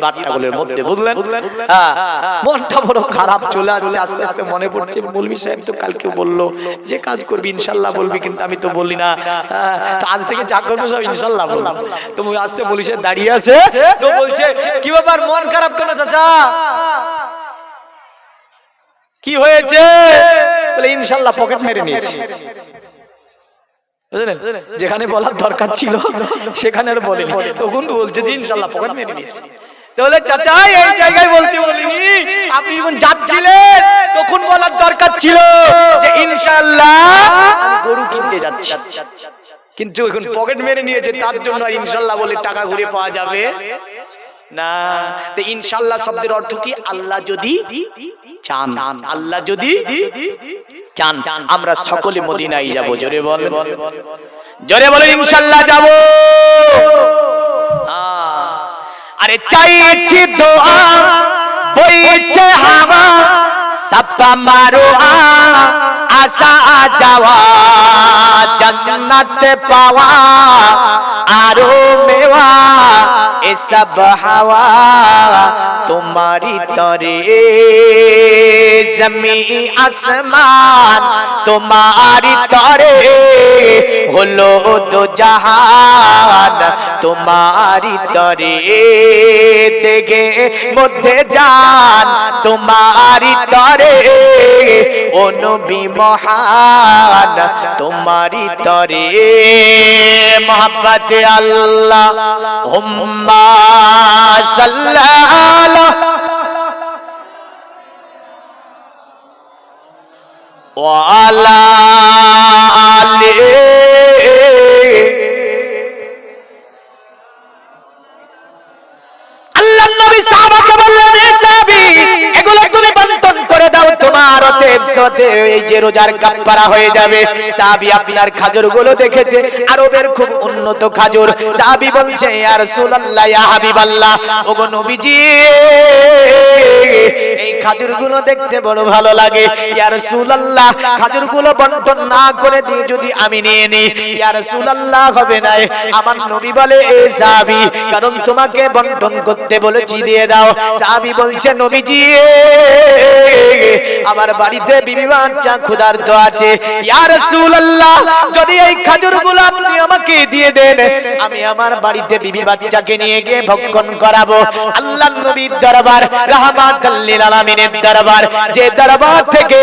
বাট্টাগুলোর মধ্যে, বুঝলেন? হ্যাঁ, মনটা বড় খারাপ চলে আসছে। আস্তে আস্তে মনে পড়ছে মৌলভী সাহেব তো কালকে বললো যে কাজ করবি ইনশাআল্লাহ বলবি, কিন্তু আমি তো বলি না, তো আজ থেকে যা করবো সব ইনশাআল্লাহ বলবো। তো আসতে মৌলভী সাহেব দাঁড়িয়ে আছে, তো বলছে কি ব্যাপার মন খারাপ কেন চাচা, কি হয়েছে? বলে ইনশাআল্লাহ পকেট মেরে নিয়েছি। বুঝলেন, যেখানে বলার দরকার ছিল সেখানে আর বলেনি, তখন বলছে যে ইনশাআল্লাহ পকেট মেরে নিয়েছি। তাহলে চাচা এই জায়গায় বলতে বলিনি, আপনি যখন যাচ্ছিলেন তখন বলার দরকার ছিল যে ইনশাআল্লাহ আমি গরু কিনতে যাচ্ছি, কিন্তু এখন পকেট মেরে নিয়েছে, তার জন্য আর ইনশাআল্লাহ বলে টাকা ঘুরে পাওয়া যাবে না। তো ইনশাআল্লাহ শব্দের অর্থ কি? আল্লাহ যদি চান, আল্লাহ যদি চান। আমরা সকলে মদিনায় যাব, জোরে বলেন, জোরে বলেন ইনশাআল্লাহ যাব। আরে চাইছি দোয়া বইছে হাওয়া, সাপা মারো আসা যাওয়া, জান্নাত পাওয়া আরো মেওয়া, এসব হাওয়া তোমারি তরে, জমি আসমান তোমারি তরে, হলো দো জাহান তোমারি তরে, দেখে মধ্যে জান তোমারি তরে, ও নবী মহান তোমারি তরে, মোহাব্বতে আল্লাহ হুম্মা সাল্লাল্লাহু ওয়া আলা আলিহি। আল্লাহ নবী সাহাবাকে বললেন হে সাহাবী এগুলো তুমি বন্টন করে দাও, তোমার সাথে এই যে রোজার কাফারা হয়ে যাবে। সাহাবী আপনার খাজুরগুলো দেখেছে, আরবের খুব উন্নত খাজুর। সাহাবী বলছে ইয়া রাসূলুল্লাহ ইয়া হাবিবাল্লাহ, ওগো নবীজি এই খাজুরগুলো দেখতে বড় ভালো লাগে, ইয়া রাসূলুল্লাহ খাজুরগুলো বন্টন না করে দিয়ে যদি আমি নিয়ে নিই, ইয়া রাসূলুল্লাহ হবে না। আমার নবী বলে এ সাহাবী কারণ তোমাকে বন্টন করতে বলেছি, দিয়ে দাও। সাহাবী বলছে নবীজি আমার বাড়িতে বিবি বাচ্চা ক্ষুধার্ত আছে, ইয়া রাসূলুল্লাহ যদি এই খাজুরগুলো আপনি আমাকে দিয়ে দেন আমি আমার বাড়িতে বিবি বাচ্চাকে নিয়ে গিয়ে ভক্ষণ করাবো। আল্লাহর নবীর দরবার, রাহমাতুল লিল আলামিনের দরবার, যে দরবার থেকে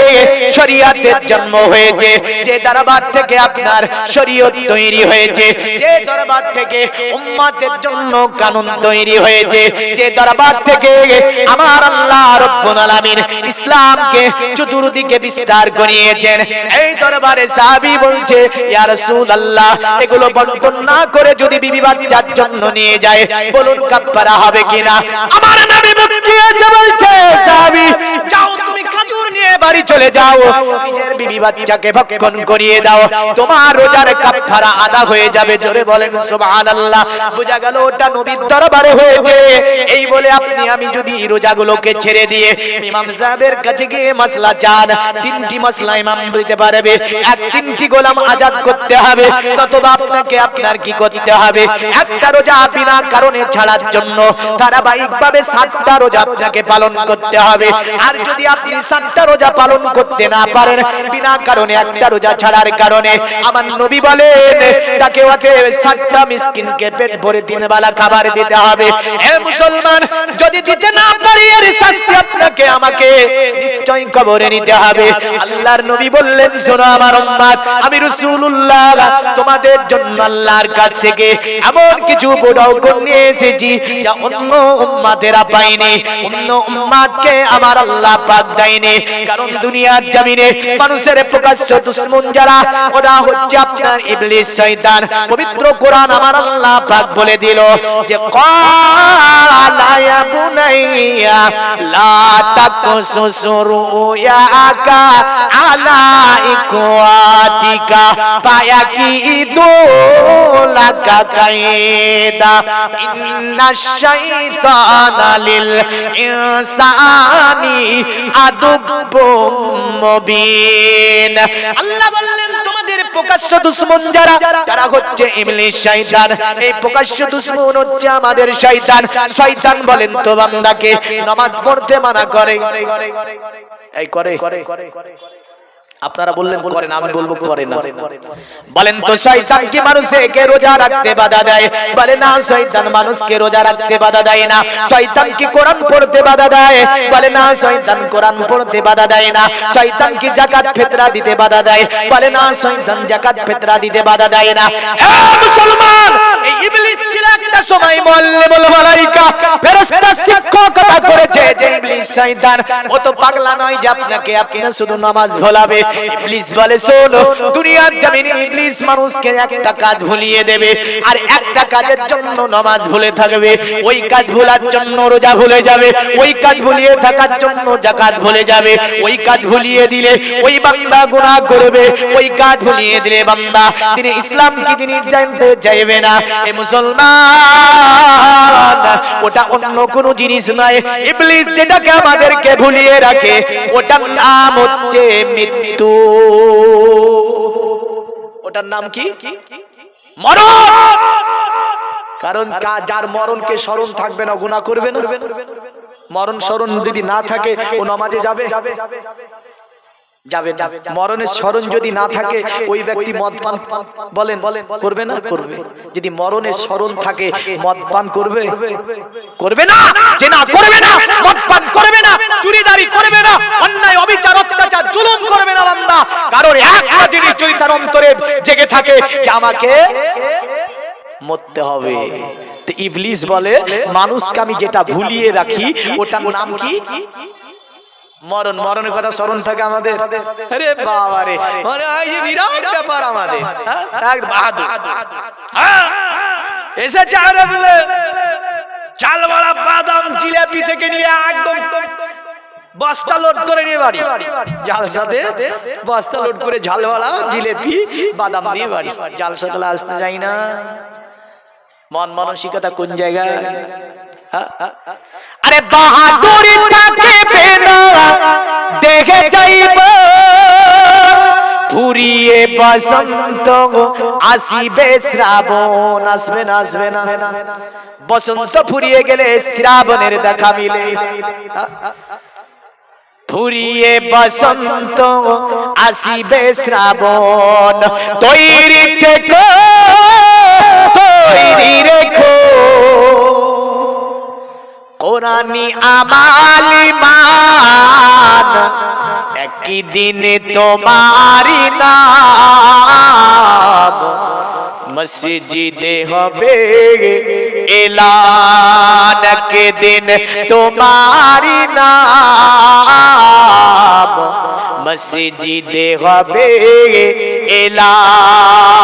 শরীয়তের জন্ম হয়েছে, যে দরবার থেকে আপনার শরীয়ত তৈরি হয়েছে, যে দরবার থেকে উম্মতের জন্য কানুন তৈরি হয়েছে, যে দরবার থেকে আমার আল্লাহ রাব্বুল আলামিন ইসলামকে চতুর্দিকে বিস্তার করিয়েছেন, এই দরবারে সাহাবী বলছে ইয়া রাসূলুল্লাহ এগুলো বন্টন না করে যদি বিবি বাচ্চার জন্য নিয়ে যায় বলুন কাফারা হবে কিনা? আমার নবী মুখ দিয়েছে বলছে সাহাবী যাও তুমি খাজুর নিয়ে বাড়ি চলে যাও, নিজের বিবি বাচ্চাকে ভক্ষণ করিয়ে দাও, তোমার রোজার কাফারা আদা হয়ে যাবে। জোরে বলেন সুবহানাল্লাহ। বোঝা গেল ওটা নবীর দরবারে হয়েছে। এই বলে আপনি আমি যদি রোজাগুলোকে ছেড়ে দিয়ে ইমাম সাহেবের কাছে গিয়ে মাসলা চান, তিনটি মাসলা ইমাম দিতে পারবে। এক, তিনটি গোলাম আজাদ করতে হবে, নতুবা আপনাকে আপনার কি করতে হবে, একটা রোজা বিনা কারণে ছাড়ার জন্য ধারাবাহিকভাবে 60টা রোজা আপনাকে পালন করতে হবে। আর যদি আপনি 60টা রোজা পালন করতে না পারেন, বিনা কারণে একটা রোজা ছাড়ার কারণে, আমার নবী বলেন তাকে 60টা মিসকিনকে পেট ভরে 3 বেলা খাবার দিতে হবে। হে মুসলমান, যদি দিতে না পারি এর শাস্তি আপনাকে আমাকে নিশ্চয়ই কবরে নিতে হবে। আল্লাহর নবী বললেন, শোনো আমার উম্মত, আমি রাসূলুল্লাহ তোমাদের জন্য আল্লাহর কাছ থেকে এমন কিছু বড় করে নিয়ে এসেছি যা অন্য উম্মতেরা পায়নি, অন্য উম্মতকে আমার আল্লাহ পাক দেয়নি। কারণ দুনিয়ার জমিনে মানুষের প্রকাশ্য দুশমন যারা, ওরা হচ্ছে আপনার ইবলিস শয়তান। পবিত্র কোরআন আমার আল্লাহ পাক বলে দিল যে ক্বালা ইয়া বুনাইয়া লা তাকসুস রুয়াকা আলা ইখওয়াতিকা ফায়াকিদু লাকা কায়দা ইন্নাশ শাইতানা লিল ইনসানি আদুব্বুম মুবিন। আল্লাহ বললেন তোমাদের প্রকাশ্য দুশমন যারা, তারা হচ্ছে ইবলিস শয়তান। এই প্রকাশ্য দুশমন হচ্ছে আমাদের শয়তান। শয়তান বলেন তো বান্দাকে নামাজ পড়তে মানা করে, এই করে, আপনারা বললেন করে না, আমি বলবো করে না। বলেন তো শয়তান কি মানুষকে রোজা রাখতে বাধা দেয়? বলে না, শয়তান মানুষকে রোজা রাখতে বাধা দেয় না। শয়তান কি কোরআন পড়তে বাধা দেয়? বলে না, শয়তান কোরআন পড়তে বাধা দেয় না। শয়তান কি যাকাত ফিতরা দিতে বাধা দেয়? বলে না, শয়তান যাকাত ফিতরা দিতে বাধা দেয় না। এ মুসলমান, এই ইবলিস ছিল একটা সময় মুআল্লিমুল মালায়েকা, ফেরেশতা শিক্ষকতা করেছে যে ইবলিস শয়তান, ও তো পাগলা নয় যে আপনাকে আপনি শুধু নামাজ ভোলাবে। ইবলিস বলে শোনো, দুনিয়ার জমিনে ইবলিস মানুষকে একটা কাজ ভুলিয়ে দেবে, আর একটা কাজের জন্য নামাজ ভুলে থাকবে। ওই কাজ ভুলার জন্য রোজা ভুলে যাবে, ওই কাজ ভুলিয়ে থাকার জন্য যাকাত ভুলে যাবে। ওই কাজ ভুলিয়ে দিলে ওই বান্দা গুনাহ করবে, ওই কাজ ভুলিয়ে দিলে বান্দা তিনি ইসলাম কি জিনিস জানতে চাইবে না। এ মুসলমান, ওটা অন্য কোনো জিনিস নয়। ইবলিস যেটাকে আমাদেরকে ভুলিয়ে রাখে ওটার নাম হচ্ছে মৃত্যু। ওটার নাম কি? মরণ। কারণ যার মরণকে স্মরণ থাকবে না, গুনাহ করবে না। মরণ স্মরণ যদি না থাকে ও নামাজে যাবে? যাবে না। মরণের স্মরণ যদি না থাকে ওই ব্যক্তি মদ পান বলেন করবে না? করবে। যদি মরণের স্মরণ থাকে মদ পান করবে? করবে না। যে না করবে না, মদ পান করবে না, চুরিদারি করবে না, অন্যায় অবিচার অত্যাচার জুলুম করবে না বান্দা। কারণ একটা জিনিস যদি তার অন্তরে জেগে থাকে যে আমাকে মরতে হবে। তো ইবলিস বলে মানুষকে আমি যেটা ভুলিয়ে রাখি ওটার নাম কি? মরণ। মরণের কথা স্মরণ থাকে আমাদের? আরে বাবা রে, মানে এই বিরাট ব্যাপার আমাদের। এক বাহাদুর এসেছে আরে বলে চালওয়ালা বাদাম জিলাপি থেকে নিয়ে একদম বস্তা লোড করে নিয়ে বাড়ি। জালসাতে বস্তা লোড করে ঝালওয়ালা জিলাপি বাদাম নিয়ে বাড়ি। জালসা গুলো আসতে যাই না। মন মানসিকতা কোন জায়গায়? আরে বাহাদুরি থাকে না দেখে যাইব, ফুরিয়ে বসন্ত আসিবে শ্রাবণ। আসবে না? আসবে না। বসন্ত ফুরিয়ে গেলে শ্রাবণের দেখা মিলে। ফুরিয়ে বসন্ত আসিবে শ্রাবণ। তৈরি থেকো, তৈরি রেখো, কোরআনি আমাল ঈমান, একই দিনে তোমারি নাম মসজিদে হবে এলান। একই দিন তোমারি নাম মসজিদে হবে এলান।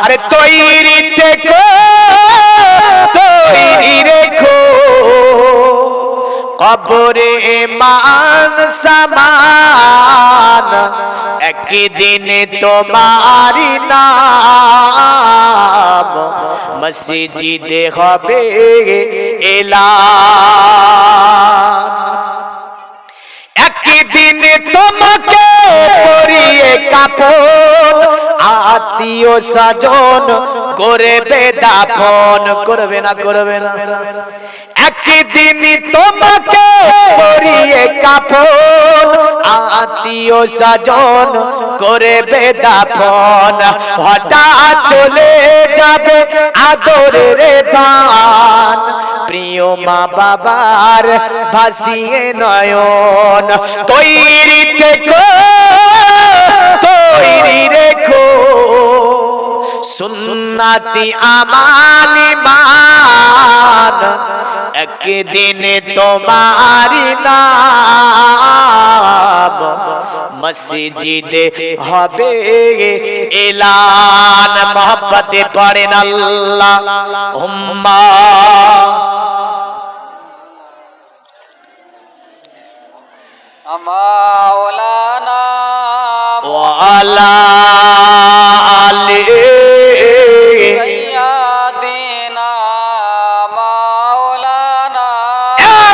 আরে তৈরি থেকো, তৈরি রেখো, কবরে মান সামান একদিন তোমারি নাম মসজিদে হবে এলান। একদিন তোমাকে পরিয়ে কাপড় আত্মীয় স্বজন করবে দাফন। করবে না? করবে না? একদিন তোমাকে পরিয়ে কাপড় আত্মীয় স্বজন করবে দাফন। হঠাৎ চলে যাবে আদরের দান, প্রিয় মা বাবার ভাসিয়ে নয়ন। তৈরি থেকো, তৈরি রেখো সুন্নতি আমাল ঈমান, একদিন তোমারি নাম মসজিদে হবে এলান। মোহব্বতে পড়েন আল্লাহুম্মা মাওলানা ওয়া আলা আলি সাইয়্যিদিনা মাওলানা।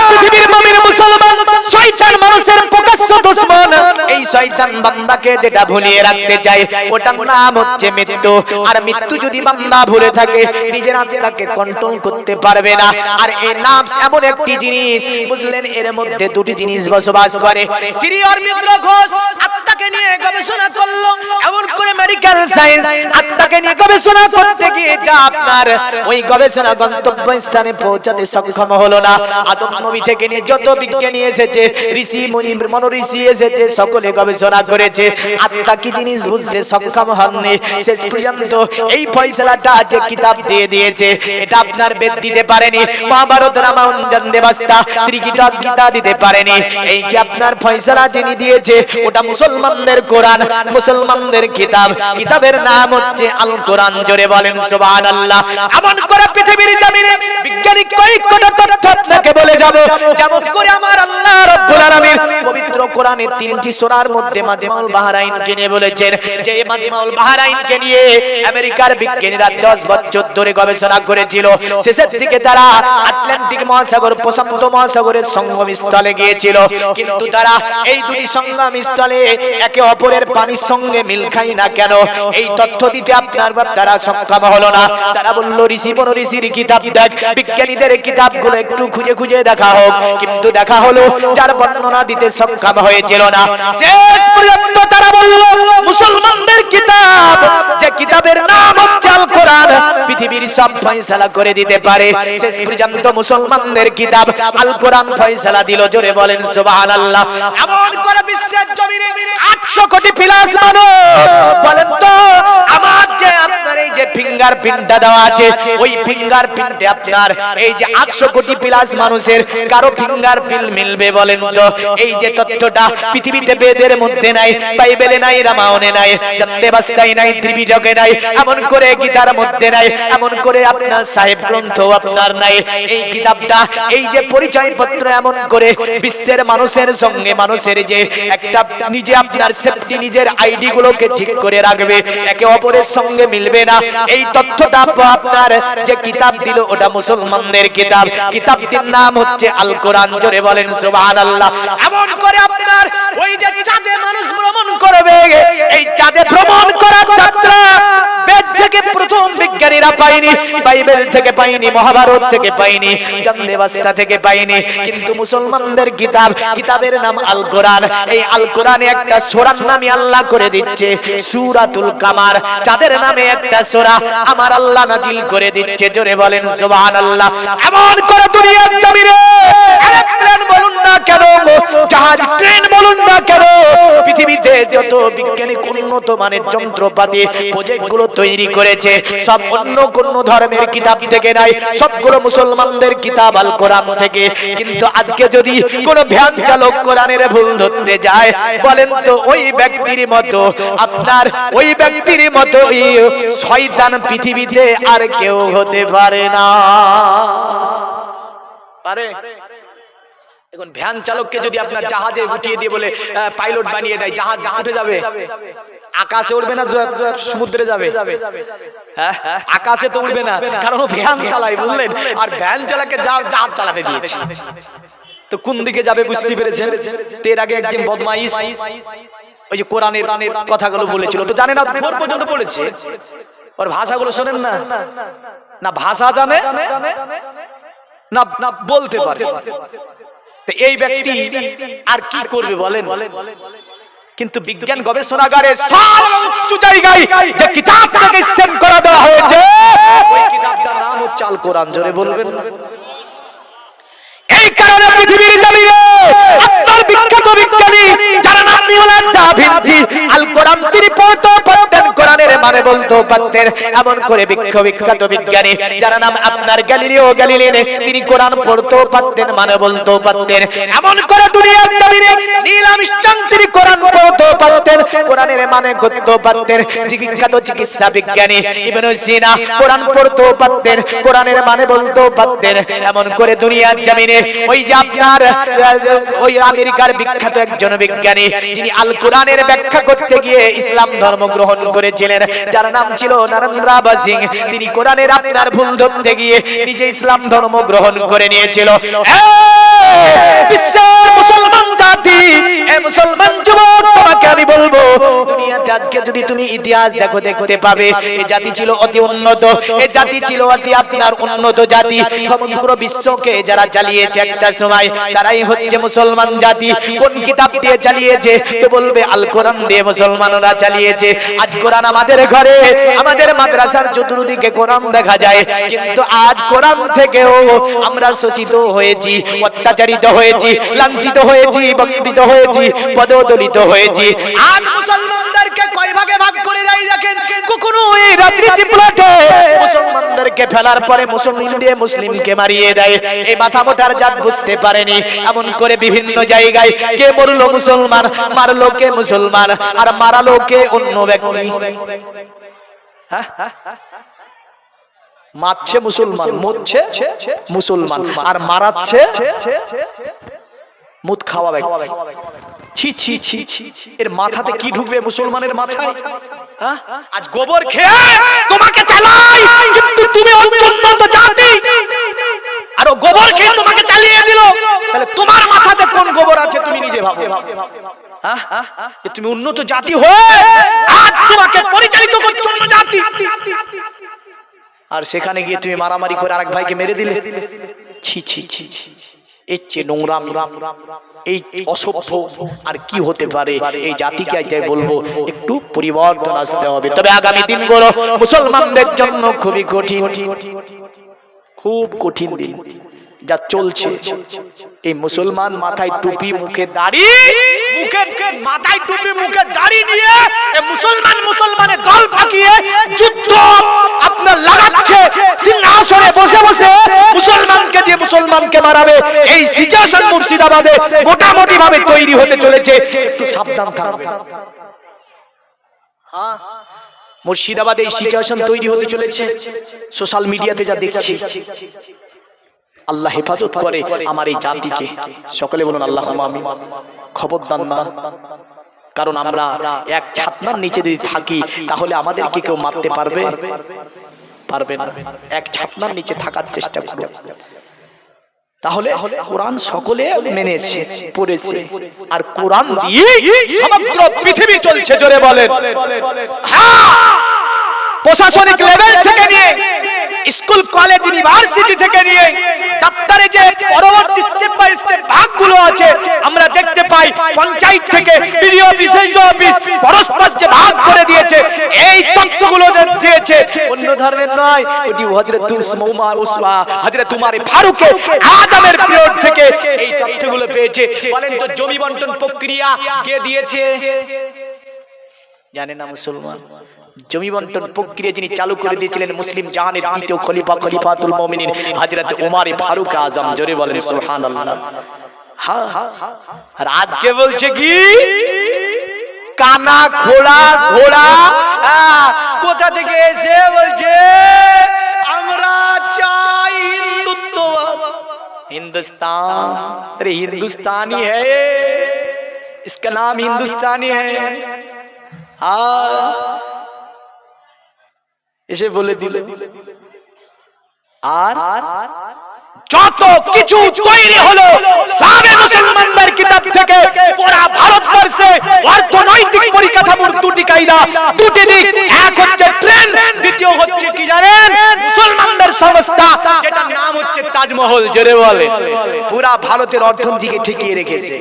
পৃথিবীর মুমিন মুসলমান, শয়তান মানুষের প্রকাশ্য দুশমন। এই শয়তান বান্দাকে যেটা ভুলিয়ে রাখতে চায় ওটার নাম হচ্ছে মৃত্যু। আর মৃত্যু যদি বান্দা ভুলে থাকে নিজের আত্মাকে কন্ট্রোল করতে পারবে না। আর এই নাফস এমন একটি জিনিস, বুঝলেন, এর মধ্যে দুটি জিনিস বসবাস করে। শ্রী অরবিন্দ ঘোষ আত্মাকে নিয়ে গবেষণা করলো, এমন করে মেডিকেল সায়েন্স আত্মাকে নিয়ে গবেষণা করতে গিয়ে যা আপনার ওই গবেষণা গন্তব্য স্থানে পৌঁছাতে সক্ষম হলো না। আদম নবী থেকে নিয়ে যত বিজ্ঞানী এসেছে, ঋষি মুনি মনোঋষি এসেছে, সকলে গবেষণা করেছে, আত্মা কি জিনিস বুঝতে সক্ষম হননি। শেষ পর্যন্ত এই ফয়সালাটা যে কিতাব দিয়ে দিয়েছে এটা আপনার বেদ দিতে পারেনি, মহাভারত রামায়ণ দেবাস্তা ত্রিপিটক গীতা দিতে পারেনি। এই কি আপনার ফয়সালা যিনি দিয়েছে ওটা মুসলমানদের কোরআন, মুসলমানদের কিতাব। কিতাবের নাম হচ্ছে আল কোরআন। জোরে বলেন সুবহানাল্লাহ। এমন করে পৃথিবীর জমিনে বৈজ্ঞানিক কয়েকটা তথ্য আপনাকে বলে যাব, যেমন করে আমার আল্লাহ রাব্বুল আলামিন পবিত্র কোরআনে 3টি সূরার মধ্যে মাজমাউল বাহরাইনকে নিয়ে বলেছেন যে মাজমাউল বাহরাইনকে নিয়ে আমেরিকার বিজ্ঞানীরা 10 বছর ধরে গবেষণা করেছিল। শেষের দিকে তারা আটলান্টিক মহাসাগর, প্রশান্ত মহাসাগরের সঙ্গম স্থলে গিয়েছিল, কিন্তু তারা এই দুটি সঙ্গম স্থলে একে অপরের পানির সঙ্গে মিল খায় না কেন, এই তথ্য দিতে আপনার তারা সক্ষম হলো না। তারা বলল ঋষি বন ঋষির কিতাব দেখ, বিজ্ঞানীদের কিতাবগুলো একটু খুঁজে খুঁজে দেখা হোক, কিন্তু দেখা হলো যার বর্ণনা দিতে সক্ষম হয়েছিল না। শেষ পর্যন্ত তারা বলল মুসলমানদের কিতাব, যে কিতাবের নাম হচ্ছে আল কোরআন, পৃথিবীর সব ফয়সালা করে দিতে পারে। শেষ পর্যন্ত মুসলমানদের কিতাব আল কোরআন ফয়সালা দিল। জোরে বলেন সুবহানাল্লাহ। এমন করে বিশ্বের জমিনে 800 কোটি প্লাস মানুষ, বলেন তো আমার যে আপনার এই যে ফিঙ্গারপ্রিন্টটা দেওয়া আছে ওই ফিঙ্গারপ্রিন্টে আপনার এই যে 800 কোটি প্লাস মানুষের কারো ফিঙ্গারপ্রিন্ট মিলবে? বলেন তো এই যে তথ্যটা পৃথিবীতে বেদের মধ্যে নাই, বাইবেলে নাই, রামায়ণে নাই, দেবাস্তায় নাই, ত্রিপিটকে নাই, এমন করে গীতার মধ্যে নাই, এমন করে আপনার সাহেব গ্রন্থ আপনার নাই। এই কিতাবটা, এই যে পরিচয় পত্র, এমন করে বিশ্বের মানুষের সঙ্গে মানুষের যে একটা নিজে আপনার সেফটি, নিজের আইডি গুলোকে ঠিক করে রাখবে, একে অপরের সঙ্গে মিলবে না। এই তথ্যটা আপনার যে কিতাব দিল ওটা মুসলমানদের কিতাব। কিতাবটির নাম হচ্ছে আল কোরআন। জোরে বলেন সুবহানাল্লাহ। এমন করে আপনার ওই যে চাঁদে মানুষ ভ্রমণ করবে, এই চাঁদে ভ্রমণ করার যাত্রা বেদ থেকে প্রথম বিজ্ঞানীরা পায়নি, বাইবেল থেকে পায়নি, মহাভারত থেকে পায়নি, দেবাস্তা থেকে পায়নি, কিন্তু মুসলমানদের কিতাব, কিতাবের নাম আল কোরআন। এই আল কোরআনে একটা সূরার নামই আল্লাহ করে দিচ্ছে সূরাতুল কামার। চাঁদের নামে একটা সূরা আমার আল্লাহ নাজিল করে দিচ্ছে। জোরে বলেন সুবহানাল্লাহ। এমন করে দুনিয়ার জমিনে এরোপ্লেন বলুন না কেন, জাহাজ, ট্রেন বলুন না কেন, পৃথিবীতে যত বিজ্ঞানিক উন্নত মানের যন্ত্রপাতি প্রজেক্টগুলো তৈরি করেছে সব অন্য কোন ধর্মের কিতাব থেকে নাই, সবগুলো মুসলমানদের কিতাব আল কোরআন থেকে। কিন্তু আজকে যদি কোনো ভ্যান চালক কোরআনের ভুল ধরতে যায়, বলেন তো ওই ব্যক্তির মতো আপনার, ওই ব্যক্তির মতো শয়তান পৃথিবীতে আর কেউ হতে পারে না। পারে? এখন ভ্যান চালককে যদি আপনার জাহাজে উঠিয়ে দিয়ে বলে পাইলট বানিয়ে দেয়, জাহাজ উঠে যাবে? আকাশে উঠবে না সমুদ্রে যাবে? হ্যাঁ, আকাশে তো উঠবে না, কারণ ও ভ্যান চালায়, বুঝলেন? আর ভ্যান চালাকে জাহাজ চালাতে দিয়েছে, তো কোন দিকে যাবে বুঝতে পেরেছেন? এর আগে একজন বদমাইশ ওই যে কোরআনের কথাগুলো বলেছিল, তো জানে না, ভোর পর্যন্ত পড়েছে, ওর ভাষাগুলো শোনেন না, না ভাষা জানে না বলতে পারে। তো এই ব্যক্তি আর কি করবে বলেন? কিন্তু বিজ্ঞান গবেষণাগারে সর্বোচ্চ জায়গায় যে কিতাবটাকে স্ট্যাম্প করা দেওয়া হয়েছে, ওই কিতাবটার নাম হচ্ছে আল কোরআন। জোরে বলবেন না? এই কারণে পৃথিবীর জমিনে আপনার বিখ্যাত বিজ্ঞানী যারা নাম নিওয়ালা দা ভিঞ্চি আল কোরআন তিনি পড়তে পারতেন, কোরআনের মানে বলতে পারতেন। এমন করে বিখ্যাত বিজ্ঞানী যারা নাম আপনার গ্যালিলিও গ্যালিলি তিনি কোরআন পড়তেও পারতেন, মানে বলতেও পারতেন। এমন করে দুনিয়ার জমিনে নীল আর্মস্ট্রং তিনি কোরআন পড়তেও পারতেন, কোরআনের মানে করতেও পারতেন। বিখ্যাত চিকিৎসা বিজ্ঞানী ইবনে সিনা কোরআন পড়তেও পারতেন, কোরআনের মানে বলতেও পারতেন। এমন করে দুনিয়ার জমিনে ওই যে আপনার ওই আমেরিকার বিখ্যাত একজন বিজ্ঞানী যিনি আল কোরআনের ব্যাখ্যা করতে গিয়ে ইসলাম ধর্ম গ্রহণ করেছিলেন, যার নাম ছিল নরেন্দ্র বাসিং, তিনি কোরআনের আপনার ভুল ধরতে গিয়ে নিজে ইসলাম ধর্ম গ্রহণ করে নিয়েছিল। বিশ্বের মুসলমান জাতি, মুসলমান যুবক, তোমাকে আমি বলবো, দুনিয়াতে আজকে যদি তুমি ইতিহাস দেখো দেখতে পাবে এই জাতি ছিল অতি উন্নত, এই জাতি ছিল অতি আপনার উন্নত জাতি। সমগ্র বিশ্বকে যারা চালিয়েছে একটা সময় তারাই হচ্ছে মুসলমান জাতি। কোন কিতাব দিয়ে চালিয়েছে? তো বলবে আল কোরআন দিয়ে মুসলমানরা চালিয়েছে। আজ কোরআন আমাদের ঘরে, আমাদের মাদ্রাসার চতুর্দিকে কোরআন দেখা যায়, কিন্তু আজ কোরআন থেকেও আমরা শোষিত হয়েছি, অত্যাচারিত হয়েছি, লাঞ্ছিত হয়েছি, বঞ্চিত হয়েছি, পদদলিত হয়েছি। আজ মুসলমানদেরকে কয় ভাগে ভাগ করে যাই দেখেন, কখনো এই রাজনীতি প্লটে মুসলমানদেরকে ফেলার পরে মুসলিম দিয়ে মুসলিমকে মারিয়ে দেয়। এই মাথা মোটার জাত বুঝতে পারেনি। এমন করে বিভিন্ন জায়গায় কে মরলো মুসলমান, মারলো কে মুসলমান, আর মারালো কে অন্য ব্যক্তি। মারছে মুসলমান, মরছে মুসলমান, আর মারাচ্ছে মুদ খাওয়া ব্যক্তি। ছি ছি ছি ছি, এর মাথাতে কি ঢুকবে মুসলমানের মাথায়? আজ গোবর খেয়ে তোমাকে চালাই, কিন্তু তুমি উন্নত জাতি, আর ও গোবর খেয়ে তোমাকে চালিয়ে দিল, তাহলে তোমার মাথাতে কোন গোবর আছে তুমি নিজে ভাবো। তুমি উন্নত জাতি হয়ে আজ তোমাকে পরিচালিত করছো অন্য জাতি, আর সেখানে গিয়ে তুমি মারামারি করে আরেক ভাইকে মেরে দিলে। ছি ছি ছি ছি, এর চেয়ে নোংরাম, এই অসভ্য আর কি হতে পারে? এই জাতিকে এটাই বলবো, একটু পরিবর্তন আসতে হবে। তবে আগামী দিনগুলো মুসলমানদের জন্য খুবই কঠিন, খুব কঠিন দিন যা চলছে। এই মুসলমান মাথায় টুপি, মুখে দাড়ি, মাথায় টুপি মুখে দাড়ি নিয়ে মুসলমানের দল পাকিয়ে যুদ্ধ আপনার লাগাচ্ছে, সিংহাসনে বসে বসে মুসলমানকে দিয়ে মুসলমানকে মারাবে। এই সিচুয়েশন মুর্শিদাবাদে মোটামুটি ভাবে তৈরি হতে চলেছে, একটু সাবধান থাকবে। মুর্শিদাবাদে এই সিচুয়েশন তৈরি হতে চলেছে, সোশ্যাল মিডিয়াতে যা দেখছি। আল্লাহ হেফাজত করে আমার এই জাতিকে, সকলে বলুন আল্লাহুম্মা আমিন। খবরদার না, কারণ আমরা এক ছাতনার নিচে যদি থাকি তাহলে আমাদেরকে কেউ মারতে পারবে? পারবে না। এক ছাতনার নিচে থাকার চেষ্টা করুন। তাহলে কোরআন সকলে মেনেছে, পড়েছে, আর কোরআন দিয়ে সমগ্র পৃথিবী চলছে। জোরে বলেন হ্যাঁ। প্রশাসনিক লেভেল থেকে নিয়ে স্কুল, কলেজ, ইউনিভার্সিটি থেকে নিয়ে দপ্তরে যে পরবর্তী স্টেপ বাই স্টেপ ভাগগুলো আছে আমরা দেখতে পাই। পঞ্চায়েত থেকে বিডিও অফিস, এসডিও অফিস, পরস্পর যে ভাগ করে দিয়েছে, এই তথ্যগুলো দিয়েছে অন্য ধর্মের নয়, ওটি হযরত উমর ফারুক আজমের পিরিয়ড থেকে এই তথ্যগুলো পেয়েছে। বলেন তো জমি বন্টন প্রক্রিয়া কে দিয়েছে? জানেন না মুসলমান? জমি বন্টন প্রক্রিয়া যিনি চালু করে দিয়েছিলেন মুসলিম জাহানের দ্বিতীয় খলিফা, খলিফাতুল মুমিনিন হযরত উমর ফারুক আজম। জোরে বলেন সুবহানাল্লাহ। হ্যাঁ, আর আজকে বলছে কি কানা ঘোড়া ঘোড়া কোথা থেকে এসে বলছে আমরা চাই হিন্দুত্ববাদ। हिंदुस्तान, अरे हिंदुस्तानी है ये, इसका नाम हिंदुस्तानी है। এসে বলে দিল। আর যত কিছু তৈরি হলো সাবে মুসলমানদের কিতাব থেকে পুরো ভারতবর্ষে অর্থনৈতিক পরিকাঠামোর দুটি কায়দা, দুটি দিক, এক হচ্ছে ট্রেন, দ্বিতীয় হচ্ছে কি জানেন, মুসলমানদের সংস্থা, যেটা নাম হচ্ছে তাজমহল। জোরে বলে, পুরো ভারতের অর্থনীতিকে ঠেকিয়ে রেখেছে।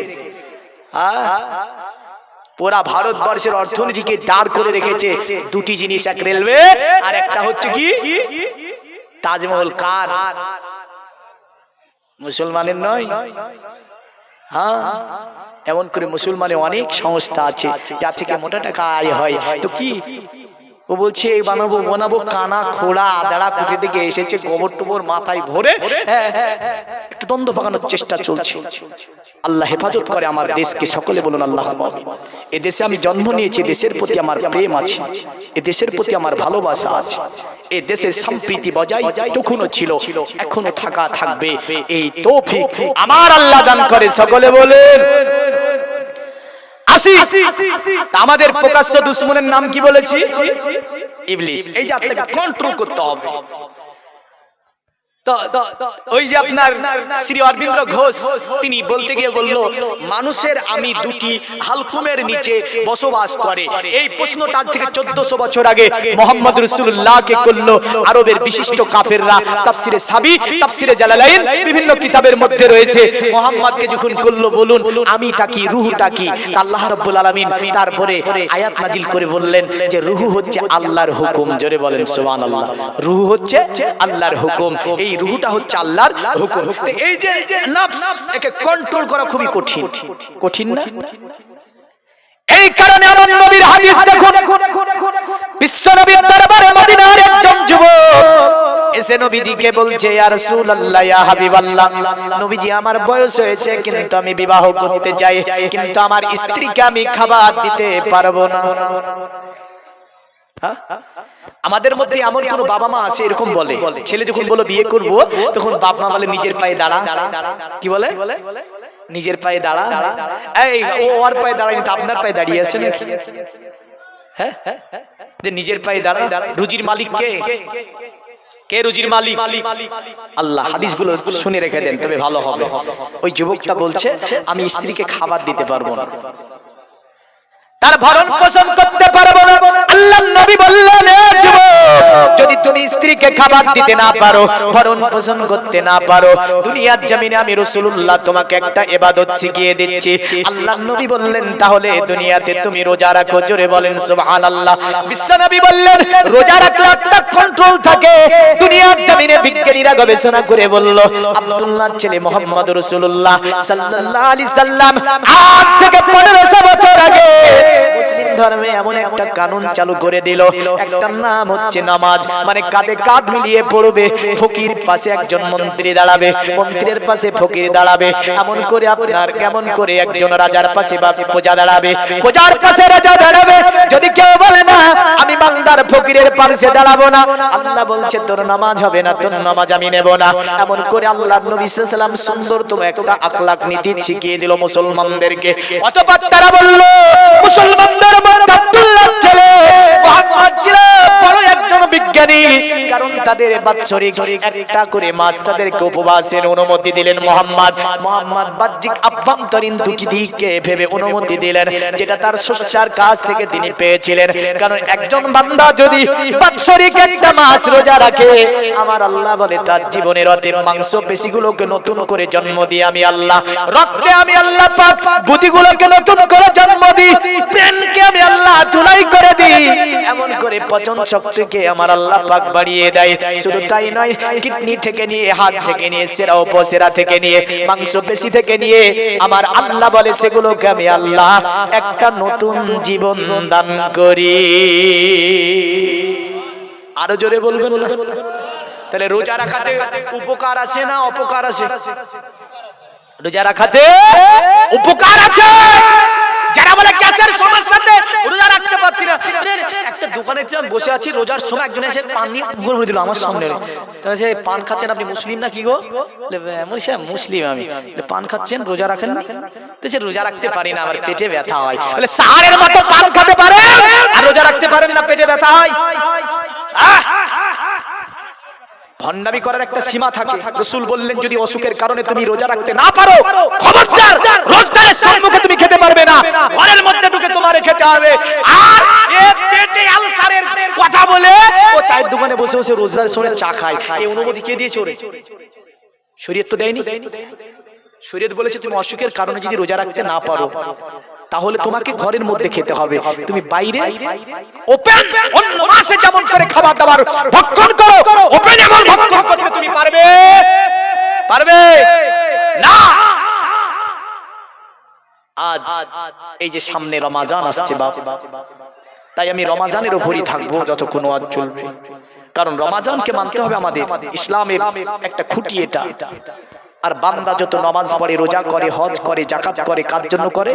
পুরা ভারতবর্ষের অর্থনীতিকে দাঁড় করে রেখেছে দুটি জিনিস, এক রেলওয়ে আর একটা হচ্ছে কি তাজমহল। কার? মুসলমানের নয়। হ্যাঁ, এমন করে মুসলমানের অনেক সংস্থা আছে যা থেকে মোটা টাকা আয় হয়। তো কি ও বলছে বানাবো বানাবো, কানা খোড়া আদাড়া কুটে থেকে এসেছে, গোবর টোবর মাথায় ভরে একটু দ্বন্দ্ব পাকানোর চেষ্টা চলছে। আল্লাহ হেফাজত করে আমার দেশকে, সকলে বলুন আল্লাহুম্মা আমিন। এ দেশে আমি জন্ম নিয়েছি, দেশের প্রতি আমার প্রেম আছে, এ দেশের প্রতি আমার ভালোবাসা আছে। এ দেশের সম্প্রীতি বজায় তখনও ছিল, এখনো থাকবে, এই তৌফিক আমার আল্লাহ দান করে, সকলে বলেন। আমাদের প্রকাশ্য দুশমনের নাম কি বলেছি? ইবলিস। এই যে আপনাকে কন্ট্রোল করতে হবে। ওই যে আপনার শ্রী অরবিন্দ ঘোষ, তিনি বলতে গিয়ে বলল, মানুষের আমি দুটি হালকুমের নিচে বসবাস করে। এই প্রশ্নটা আজ থেকে 1400 বছর আগে মুহাম্মদ রাসূলুল্লাহকে করলো আরবের বিশিষ্ট কাফেররা। তাফসিরে সাবি, তাফসিরে জালালাইন, বিভিন্ন কিতাবের মধ্যে রয়েছে। মুহাম্মদকে যখন করলো, বলুন আমিটা কি, রুহটা কি? আল্লাহ রাব্বুল আলামিন তারপরে আয়াত নাজিল করে বললেন যে রুহ হচ্ছে আল্লাহর হুকুম। জোরে বলেন সুবহানাল্লাহ। রুহ হচ্ছে আল্লাহর হুকুম, এই রুহটা হচ্ছে আল্লাহর হুকুম। তো এই যে নফস, একে কন্ট্রোল করা খুবই কঠিন, কঠিন না? এই কারণে আমার নবীর হাদিস দেখুন, বিশ্ব নবীর দরবারে মদিনার একজন যুবক এসে নবীজিকে বলছে, ইয়া রাসূলুল্লাহ, ইয়া হাবিবাল্লাহ, নবীজি আমার বয়স হয়েছে, কিন্তু আমি বিবাহ করতে চাই, কিন্তু আমার স্ত্রীকে আমি খাবার দিতে পারবো না। আমাদের মধ্যে এমন কোন বাবা মা আছে এরকম বলে, ছেলে যখন বলো বিয়ে করব, তখন বাপ মা বলে নিজের পায়ে দাঁড়া। কি বলে? নিজের পায়ে দাঁড়া। এই ও ওর পায়ে দাঁড়ায়নি, তো আপনার পায়ে দাঁড়িয়ে আছে নাকি? হ্যাঁ, যে নিজের পায়ে দাঁড়া। রুজির মালিক কে? কে রুজির মালিক? আল্লাহ। হাদিসগুলো শুনে রেখে দেন, তবে ভালো হবে। ওই যুবকটা বলছে আমি স্ত্রীকে খাবার দিতে পারবো না, তার ভরণ পোষণ করতে পারবো না। আল্লাহর নবী বললেন, যদি তুমি স্ত্রীকে খাবার দিতে না পারো, ভরণ পোষণ করতে না পারো, দুনিয়ার জমিনে আমি রাসূলুল্লাহ তোমাকে একটা ইবাদত শিখিয়ে দিচ্ছি। আল্লাহর নবী বললেন, তাহলে দুনিয়াতে তুমি রোজা রাখো। জোরে বলেন সুবহানাল্লাহ। বিশ্বনবী বললেন, রোজা রাখলে একটা কন্ট্রোল থাকে। দুনিয়ার জমিনে বিজ্ঞানীরা গবেষণা করে বলল, আব্দুল্লাহর ছেলে মুহাম্মদ রাসূলুল্লাহ সাল্লাল্লাহু আলাইহি সাল্লাম আজ থেকে 1500 বছর আগে মুসলিম ধর্মে এমন একটা কানুন চালু করে দিল, একটা নাম হচ্ছে নামাজ। মানে কাঁধে কাঁধ মিলিয়ে পড়বে, ফকির পাশে একজন মন্ত্রী দাঁড়াবে, মন্ত্রীর পাশে ফকির দাঁড়াবে, এমন করে আপনার কেমন করে একজন রাজার পাশে বা প্রজা দাঁড়াবে, প্রজার পাশে রাজা দাঁড়াবে। যদি কেউ বলে না আমি বান্দার ফকিরের পাশে দাঁড়াবো না, আল্লাহ বলছে তোর নামাজ হবে না, তোর নামাজ আমি নেব না। এমন করে আল্লাহর নবী সাল্লাল্লাহু আলাইহি ওয়াসাল্লাম সুন্দরতম একটা আখলাক নীতি শিখিয়ে দিল মুসলমানদেরকে। অতঃপর তারা বলল, মুসলমানদের মধ্যে আব্দুল্লাহর ছেলে মুহাম্মদ ছিল বড় একজন বিজ্ঞানী, কারণ তাদের বাৎসরিক একটা করে মাস তাদেরকে উপবাসের অনুমতি দিলেন। মুহাম্মদ বাহ্যিক আভ্যন্তরীণ দুটি দিককে ভেবে অনুমতি দিলেন, যেটা তার স্রষ্টার কাছ থেকে তিনি পেয়েছিলেন। কারণ একজন বান্দা যদি বাৎসরিক একটা মাস রোজা রাখে, আমার আল্লাহ বলে তার জীবনের অতীত মাংস পেশিগুলোকে নতুন করে জন্ম দিই আমি আল্লাহ, রক্তে আমি আল্লাহ পাক বুদ্ধিগুলোকে নতুন করে জন্ম দিই, প্রেমকে আমি আল্লাহ ধুলাই করে দিই, এমন করে পচন শক্তিকে আমার আল্লাহ পাক বাড়িয়ে দেয়। শুধু তাই নয়, কিডনি থেকে নিয়ে, হাত থেকে নিয়ে, সেরা উপসেরা থেকে নিয়ে, মাংস পেশি থেকে নিয়ে আমার আল্লাহ বলে সেগুলোকে আমি আল্লাহ একটা নতুন জীবন দান করি। আরো জোরে বলবেন না? তাহলে রোজা রাখাতে উপকার আছে না অপকার আছে? রোজা রাখাতে উপকার আছে। যারা বলে গ্যাসের সমস্যাতে রোজা রাখতে পারছি না, একটা দোকানে বসে আছি, রোজার সময় একজন এসে পান নিয়ে ঘুরে দিল আমার সামনে, তাহলে পান খাচ্ছেন আপনি মুসলিম না কি গো? মুসলিম আমি। পান খাচ্ছেন, রোজা রাখেন না? রোজা রাখতে পারি না, আমার পেটে ব্যথা হয়। বলে সাহারের মতো পান খেতে পারে আর রোজা রাখতে পারেন না, পেটে ব্যথা হয়? ভণ্ডামি করার একটা সীমা থাকে। রাসূল বললেন যদি অসুখের কারণে তুমি রোজা রাখতে না পারো, খবরদার রোজদারের সম্মুখে তুমি খেতে পারবে না, ঘরের মধ্যে ঢুকে তোমারে খেতে হবে। আর এ পেটে আলসারের কথা বলে ও চায়ের দোকানে বসে বসে রোজদারের সময় চা খায়, এই অনুমতি কে দিয়েছে ওরে? শরীয়ত তো দেয়নি। শরীয়ত বলেছে তুমি অসুখের কারণে যদি রোজা রাখতে না পারো তাহলে তোমাকে ঘরের মধ্যে খেতে হবে, তুমি বাইরে ওপেন অন্য মাসে যেমন করে খাবার দাবার ভক্ষণ করো, ওপেন এমন ভক্ষণ করতে তুমি পারবে? পারবে না। আজ এই যে সামনে রমাজান আসছে বাপ, তাই আমি রমাজানের উপরই থাকবো যতক্ষণ ওয়াজ চলবে, কারণ রমাজানকে মানতে হবে আমাদের। ইসলামের একটা খুঁটি এটা। আর বান্দা যত নামাজ পড়ে, রোজা করে, হজ করে, যাকাত করে, কার জন্য করে?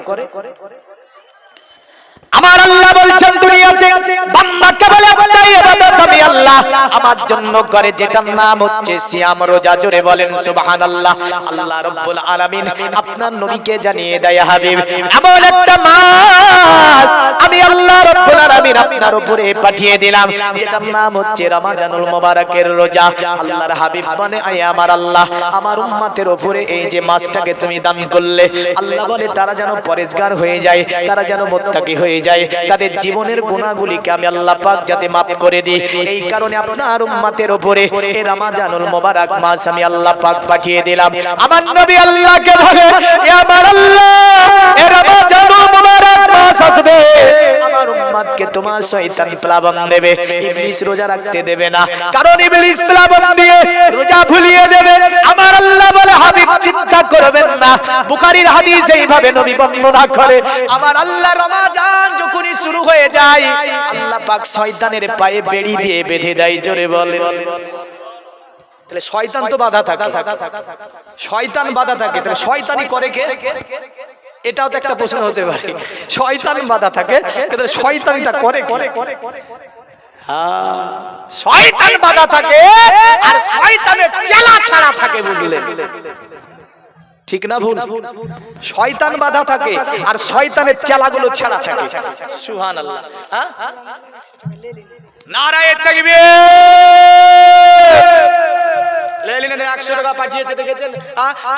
আমার আল্লাহ বলছেন দুনিয়াতে বান্দাকে বলে একটাই ইবাদত আমি আল্লাহ আমার জন্য করে, যেটার নাম হচ্ছে সিয়াম, রোজা। জোরে বলেন সুবহানাল্লাহ। আল্লাহ রাব্বুল আলামিন আপনার নবীকে জানিয়ে দেয় হাবিব এমন একটা মাস আমি আল্লাহ রাব্বুল আলামিন আপনার উপরে পাঠিয়ে দিলাম যেটার নাম হচ্ছে রমাজানুল মুবারকের রোজা। আল্লাহর হাবিব বলে আয় আমার আল্লাহ, আমার উম্মতের উপরে এই যে মাসটাকে তুমি দান করলে, আল্লাহ বলে তারা যেন পরেজগার হয়ে যায়, তারা যেন মুত্তাকি হয়ে যায়, তাদের জীবনের গুনাহগুলিকে আমি আল্লাহ পাক যাতে maaf করে দিই। এই কারণে আপনার উম্মতের উপরে এই রমাজানুল মুবারক মাস আমি আল্লাহ পাক পাঠিয়ে দিলাম। আমার নবী আল্লাহকে বলে ইয়া আমার আল্লাহ, এই রমাজানুল মুবারক মাস আসবে, আমার উম্মতকে তোমার শয়তান প্লাবন দেবে, ইবলিস রোজা রাখতে দেবে না, কারণ ইবলিস প্লাবন দিয়ে রোজা ভুলিয়ে দেবে। আমার আল্লাহ বলে হাবিব চিন্তা করবেন না। বুখারীর হাদিস এইভাবে নবী বর্ণনা করে আমার আল্লাহ রমাজান যখনই শুরু হয়ে যায় আল্লাহ পাক শয়তানের পায়ে বেড়ি দিয়ে বেঁধে দেয়। জোরে বলেন। তাহলে শয়তান তো বাধা থাকে, শয়তান বাধা থাকে, তাহলে শয়তানি করে কে? এটাও তো একটা প্রশ্ন হতে পারে। শয়তান বাধা থাকে, কিন্তু শয়তানিটা করে কে? শয়তান বাধা থাকে আর শয়তানের চেলা ছাড়া থাকে, বুঝলেন? ঠিক না ভুল? শয়তান বাধা থাকে আর শয়তানের চেলাগুলো ছাড়া থাকে। সুবহানাল্লাহ। নারায়ে তাকবীর। লেলিনের 100 টাকা পাঠিয়েছে, দেখেছেন?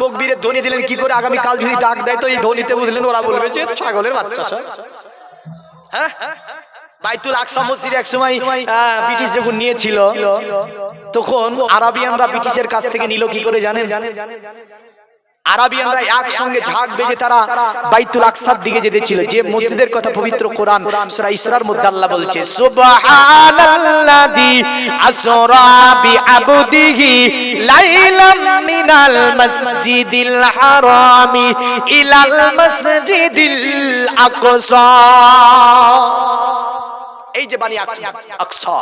তাকবীরের ধ্বনি দিলেন কি করে? আগামী কাল যদি ডাক দেয় তো এই ধ্বনিতে বুঝলেন ওরা বলবে যে ছাগলের বাচ্চা সব। হ্যাঁ, বাইতুল আকসা মসজিদ এক সময় ব্রিটিশ যখন নিয়েছিল তখন আরাবিয়ানরা ব্রিটিশের কাছ থেকে নিল কি করে জানেন? আরাবিয়ানরা একসঙ্গে ঝাঁক বেজে তারা বাইতুল আকসার দিকে যেতেছিল, যে মসজিদের কথা পবিত্র কোরআন সূরা ইসরার মধ্যে আল্লাহ বলছে সুবহানাল্লাযী আসরা বিআবদিহি লাইলাম মিনাল মাসজিদিল হারামি ইলাল মাসজিদিল আকসা। এই যে বানি আকসা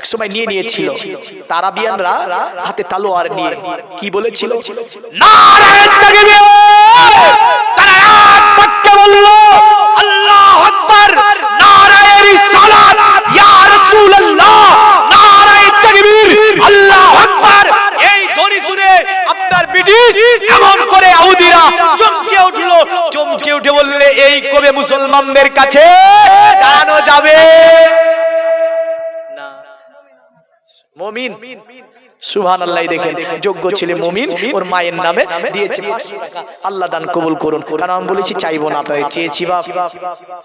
একসময় নিয়েছিল আরাবিয়ানরা হাতে তলোয়ার নিয়ে, কি বলেছিল? নারায়ে তাকবীর। তারা এক বাক্যে বলল আল্লাহু আকবার, নারায়ে রিসালাত, ইয়া রাসূলুল্লাহ, নারায়ে তাকবীর, আল্লাহু আকবার। এই ধ্বনি শুনে আপনার ব্রিটিশ এমন করে ইহুদিরা চমকে উঠলো, চমকে উঠে বললে এই কবে মুসলমানদের কাছে দাঁড়ানো যাবে না। মুমিন, সুবহানাল্লাহ। দেখেন যোগ্য ছেলে মুমিন, ওর মায়ের নামে দিয়েছে 500 টাকা। আল্লাহ দান কবুল করুন। কারণ আমি বলেছি চাইবো না, আপনাদের চেয়েছি বাপ,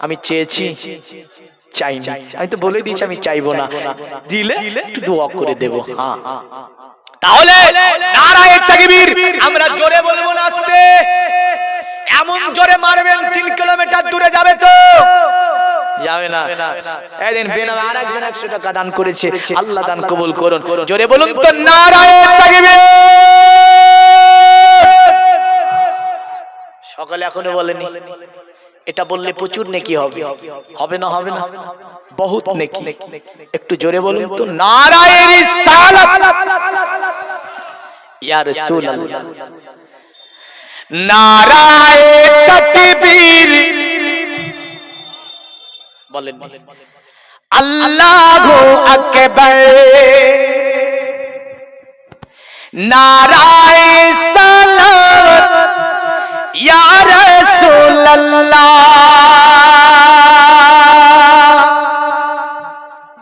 আমি চেয়েছি, চাইনি। আমি তো বলে দিয়েছি আমি চাইবো না, দিলে একটু দোয়া করে দেব। হ্যাঁ, তাহলে নারায়ে তাকবীর আমরা জোরে বলবো না আস্তে? এমন জোরে মারবেন 3 কিলোমিটার দূরে যাবে তো? যাবে না। এদিন বেনামে আরেকজন 100 টাকা দান করেছে, আল্লাহ দান কবুল করুন। জোরে বলুন তো নারায়ে তাকবীর। সকালে এখনো বলেনি, এটা বললে প্রচুর নেকি হবে। হবে না? হবে না? বহুত নেকি। একটু জোরে বলুন তো নারায়ে রিসালাত, ইয়া রাসূলুল্লাহ, নারায়ে তাকবীর। বলেন আল্লাহু আকবার, নারায়ে সালাওয়াত ইয়া রাসূলুল্লাহ।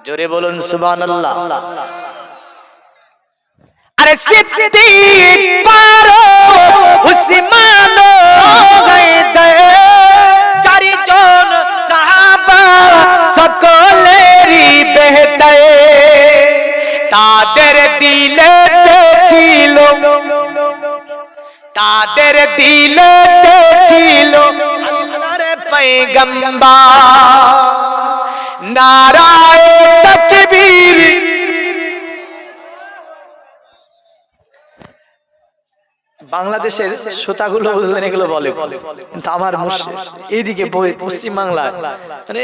জোরে বলুন সুবহানাল্লাহ। আরে সিদ্দিক পারো উসমান গায়দে চারিজন সাহাবা সকলেরই বেহতে তাদের দিলেতে ছিল আল্লাহর পয়গম্বর। নারায়ে তাকবীর। বাংলাদেশের শ্রোতাগুলো বুঝলেন এগুলো বলে, কিন্তু আমার এইদিকে পশ্চিম বাংলা মানে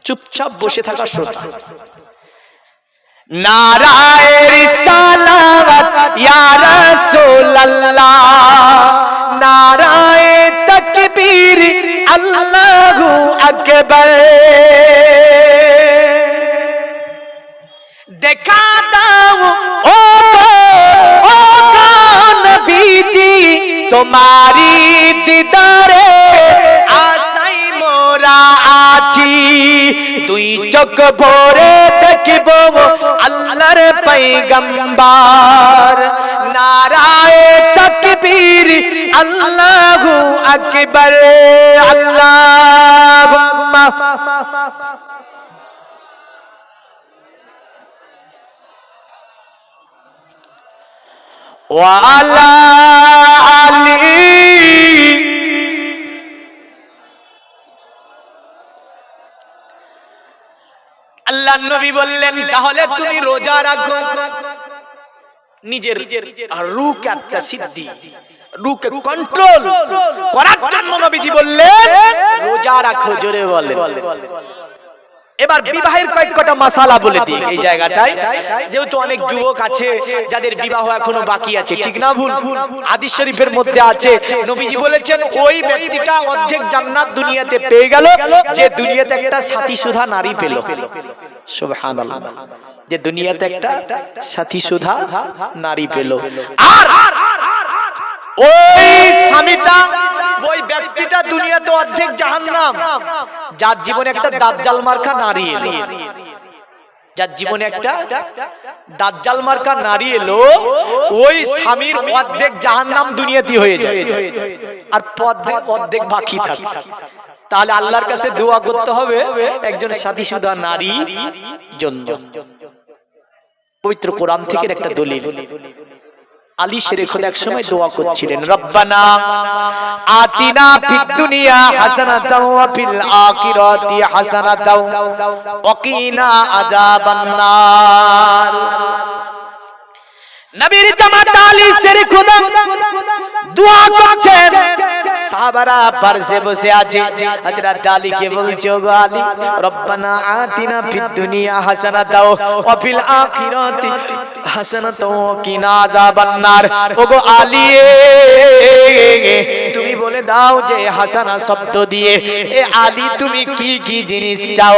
চুপচাপ বসে থাকা শ্রোতা। নারায়ে রিসালাত ইয়া রাসূলুল্লাহ, নারায়ে তাকবীর আল্লাহু আকবার। দেখা দাও ও নবীজি তোমারি দিদারে আশাই মোরা আছি। দুই চোখ ভরে দেখব আল্লাহর পয়গম্বর। নারায়ে তাকবীর আল্লাহু আকবার। আল্লাহুম্মা ওয়া আলা আলি। আল্লাহর নবী বললেন তাহলে তুমি রোজা রাখো, নিজের রূহকে আত্মসিদ্ধি রূহকে কন্ট্রোল করার জন্য নবীজি বললেন রোজা রাখো। জোরে বলেন। এবার বিবাহের কয়েকটা মাসালা বলে দিই এই জায়গাটায়, যেহেতু অনেক যুবক আছে যাদের বিবাহ এখনো বাকি আছে, ঠিক না ভুল? হাদিস শরীফের মধ্যে আছে নবীজি বলেছেন ওই ব্যক্তিটা অর্ধেক জান্নাত দুনিয়াতে পেয়ে গেল যে দুনিয়াতে একটা সাথী সুধা নারী পেল। সুবহানাল্লাহ। যে দুনিয়াতে একটা সাথী সুধা নারী পেল। আর ওই স্বামীটা ওই ব্যক্তিটা দুনিয়াতে অর্ধেক জাহান্নাম, যার জীবনে একটা দাজ্জাল মার্কা নারী এলো, যার জীবনে একটা দাজ্জাল মার্কা নারী এলো, ওই স্বামীর অর্ধেক জাহান্নাম দুনিয়াতে হয়ে যায় আর অর্ধেক বাকি থাকে। তাহলে আল্লাহর কাছে দোয়া করতে হবে একজন সাদীসুদা নারী জন্য। পবিত্র কোরআন থেকে একটা দলিল। আলী শরীফ এক সময় দোয়া করছিলেন, রব্বানা আতিনা ফিদ দুনিয়া হাসানাতাও ওয়া ফিল আখিরাতি হাসানাতাও ওয়া কিনা আযাবান নার। নবীর জামাত আলী শরীফ দোয়া করছেন, সাহাবারা পাশে বসে আছে। হযরত আলীকে বলছো, গো আলী, রব্বানা আতিনা ফিদ দুনিয়া হাসানাতাও ওয়া ফিল আখিরাতি হাসানাতাও ওয়া কিনা আযাবান নার। ওগো আলী, তুমি বলে দাও যে হাসানা শব্দ দিয়ে এ আলী তুমি কি কি জিনিস চাও?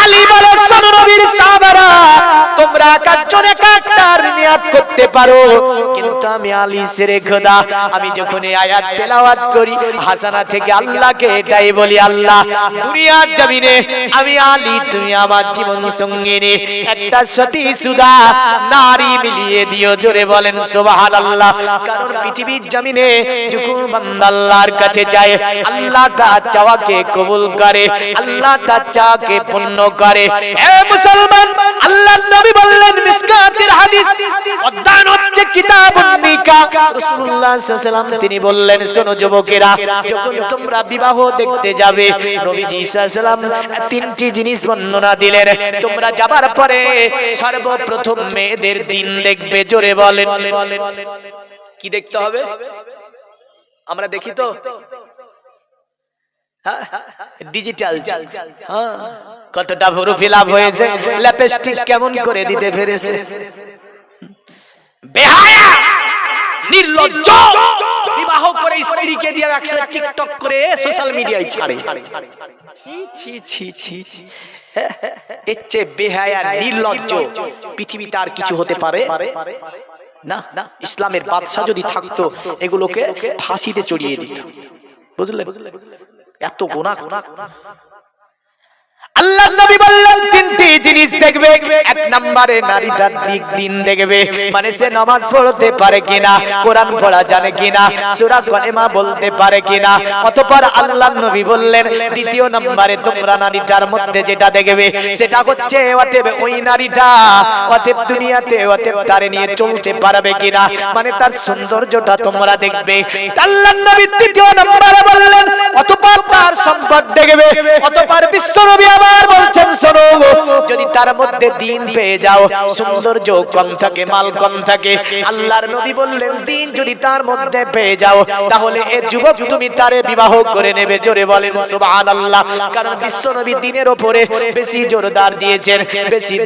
আলী বলে, শোনো নবীর সাহাবারা, তোমরা একজনে কাটার নিয়াত করতে পারো, কিন্তু আমি আলী শেরে খোদা আমি যখন এই আয়াত তেলাওয়াত করি হাসানা থেকে আল্লাহকে এটাই বলি, আল্লাহ দুনিয়ার জমিনে আমি আলী তুমি আমার জীবন সঙ্গিনী একটা সতী সুধা নারী মিলিয়ে দিও। জোরে বলেন সুবহানাল্লাহ। কারণ পৃথিবীর জমিনে যখন বান্দা আল্লাহর কাছে যায় আল্লাহ তার চাওয়াকে কবুল করে, আল্লাহ তার চাওয়াকে পূর্ণ করে। এ মুসলমান, আল্লাহর নবী বললেন মিসকাতের হাদিস, অধ্যায়ন হচ্ছে কিতাবুন নিকাহ। রাসূলুল্লাহ সাল্লাল্লাহু আলাইহি ওয়াসাল্লাম তিনি বললেন, শোনো যুবকেরা, যখন তোমরা বিবাহ দেখতে যাবে নবীজি সাল্লাল্লাহু আলাইহি ওয়াসাল্লাম তিনটি জিনিস বর্ণনা দিলেন। তোমরা যাবার পরে সর্বপ্রথম মেয়েদের দিন দেখবে। জোরে বলেন, কি দেখতে হবে? আমরা দেখি তো ডিজিটাল, কতটা ভুরু ফিলাপ হয়েছে, লিপস্টিক কেমন করে দিতে পেরেছে। বেহায়া নির্লজ্জ, বিবাহ করে স্ত্রীকে দিয়ে একসাথে টিকটক করে সোশ্যাল মিডিয়ায় ছাড়ে। ছি ছি ছি ছি, এর চেয়ে বেহায়া নির্লজ্জ পৃথিবীতে আর কিছু হতে পারে? না, ইসলামের বাদশা যদি থাকতো এগুলোকে ফাঁসিতে চড়িয়ে দিত। বুঝলেন? এত গুনাহ। আল্লাহর নবী বললেন তিনটি জিনিস দেখবে। এক নম্বরে নারীটার দিক দিন দেখবে, মানে সে নামাজ পড়তে পারে কিনা, কোরআন পড়া জানে কিনা, সূরা কালেমা বলতে পারে কিনা। অতঃপর আল্লাহর নবী বললেন দ্বিতীয় নম্বরে তোমরা নারীটার মধ্যে যেটা দেখবে সেটা হচ্ছে অতএব ওই নারীটা অতএব দুনিয়াতে অতএব তারে নিয়ে চলতে পারবে কিনা, মানে তার সৌন্দর্যটা তোমরা দেখবে। আল্লাহর নবী তৃতীয় নম্বরে বললেন অতঃপর তার সম্পদ দেখবে। অতঃপর বিশ্বনবী আবার বলছেন শোনো, যদি তার মধ্যে দিন পেয়ে যাও, সৌন্দর্য কম থাকে, মাল কম থাকে, আল্লাহর নবী বললেন দিন যদি তার মধ্যে পেয়ে যাও তাহলে এ যুবক তুমি তারে বিবাহ করে নেবে। জোরে বলেন সুবহানাল্লাহ। কারণ বিশ্বনবী দিনের উপরে বেশি জোরদার দিয়েছেন, বেশি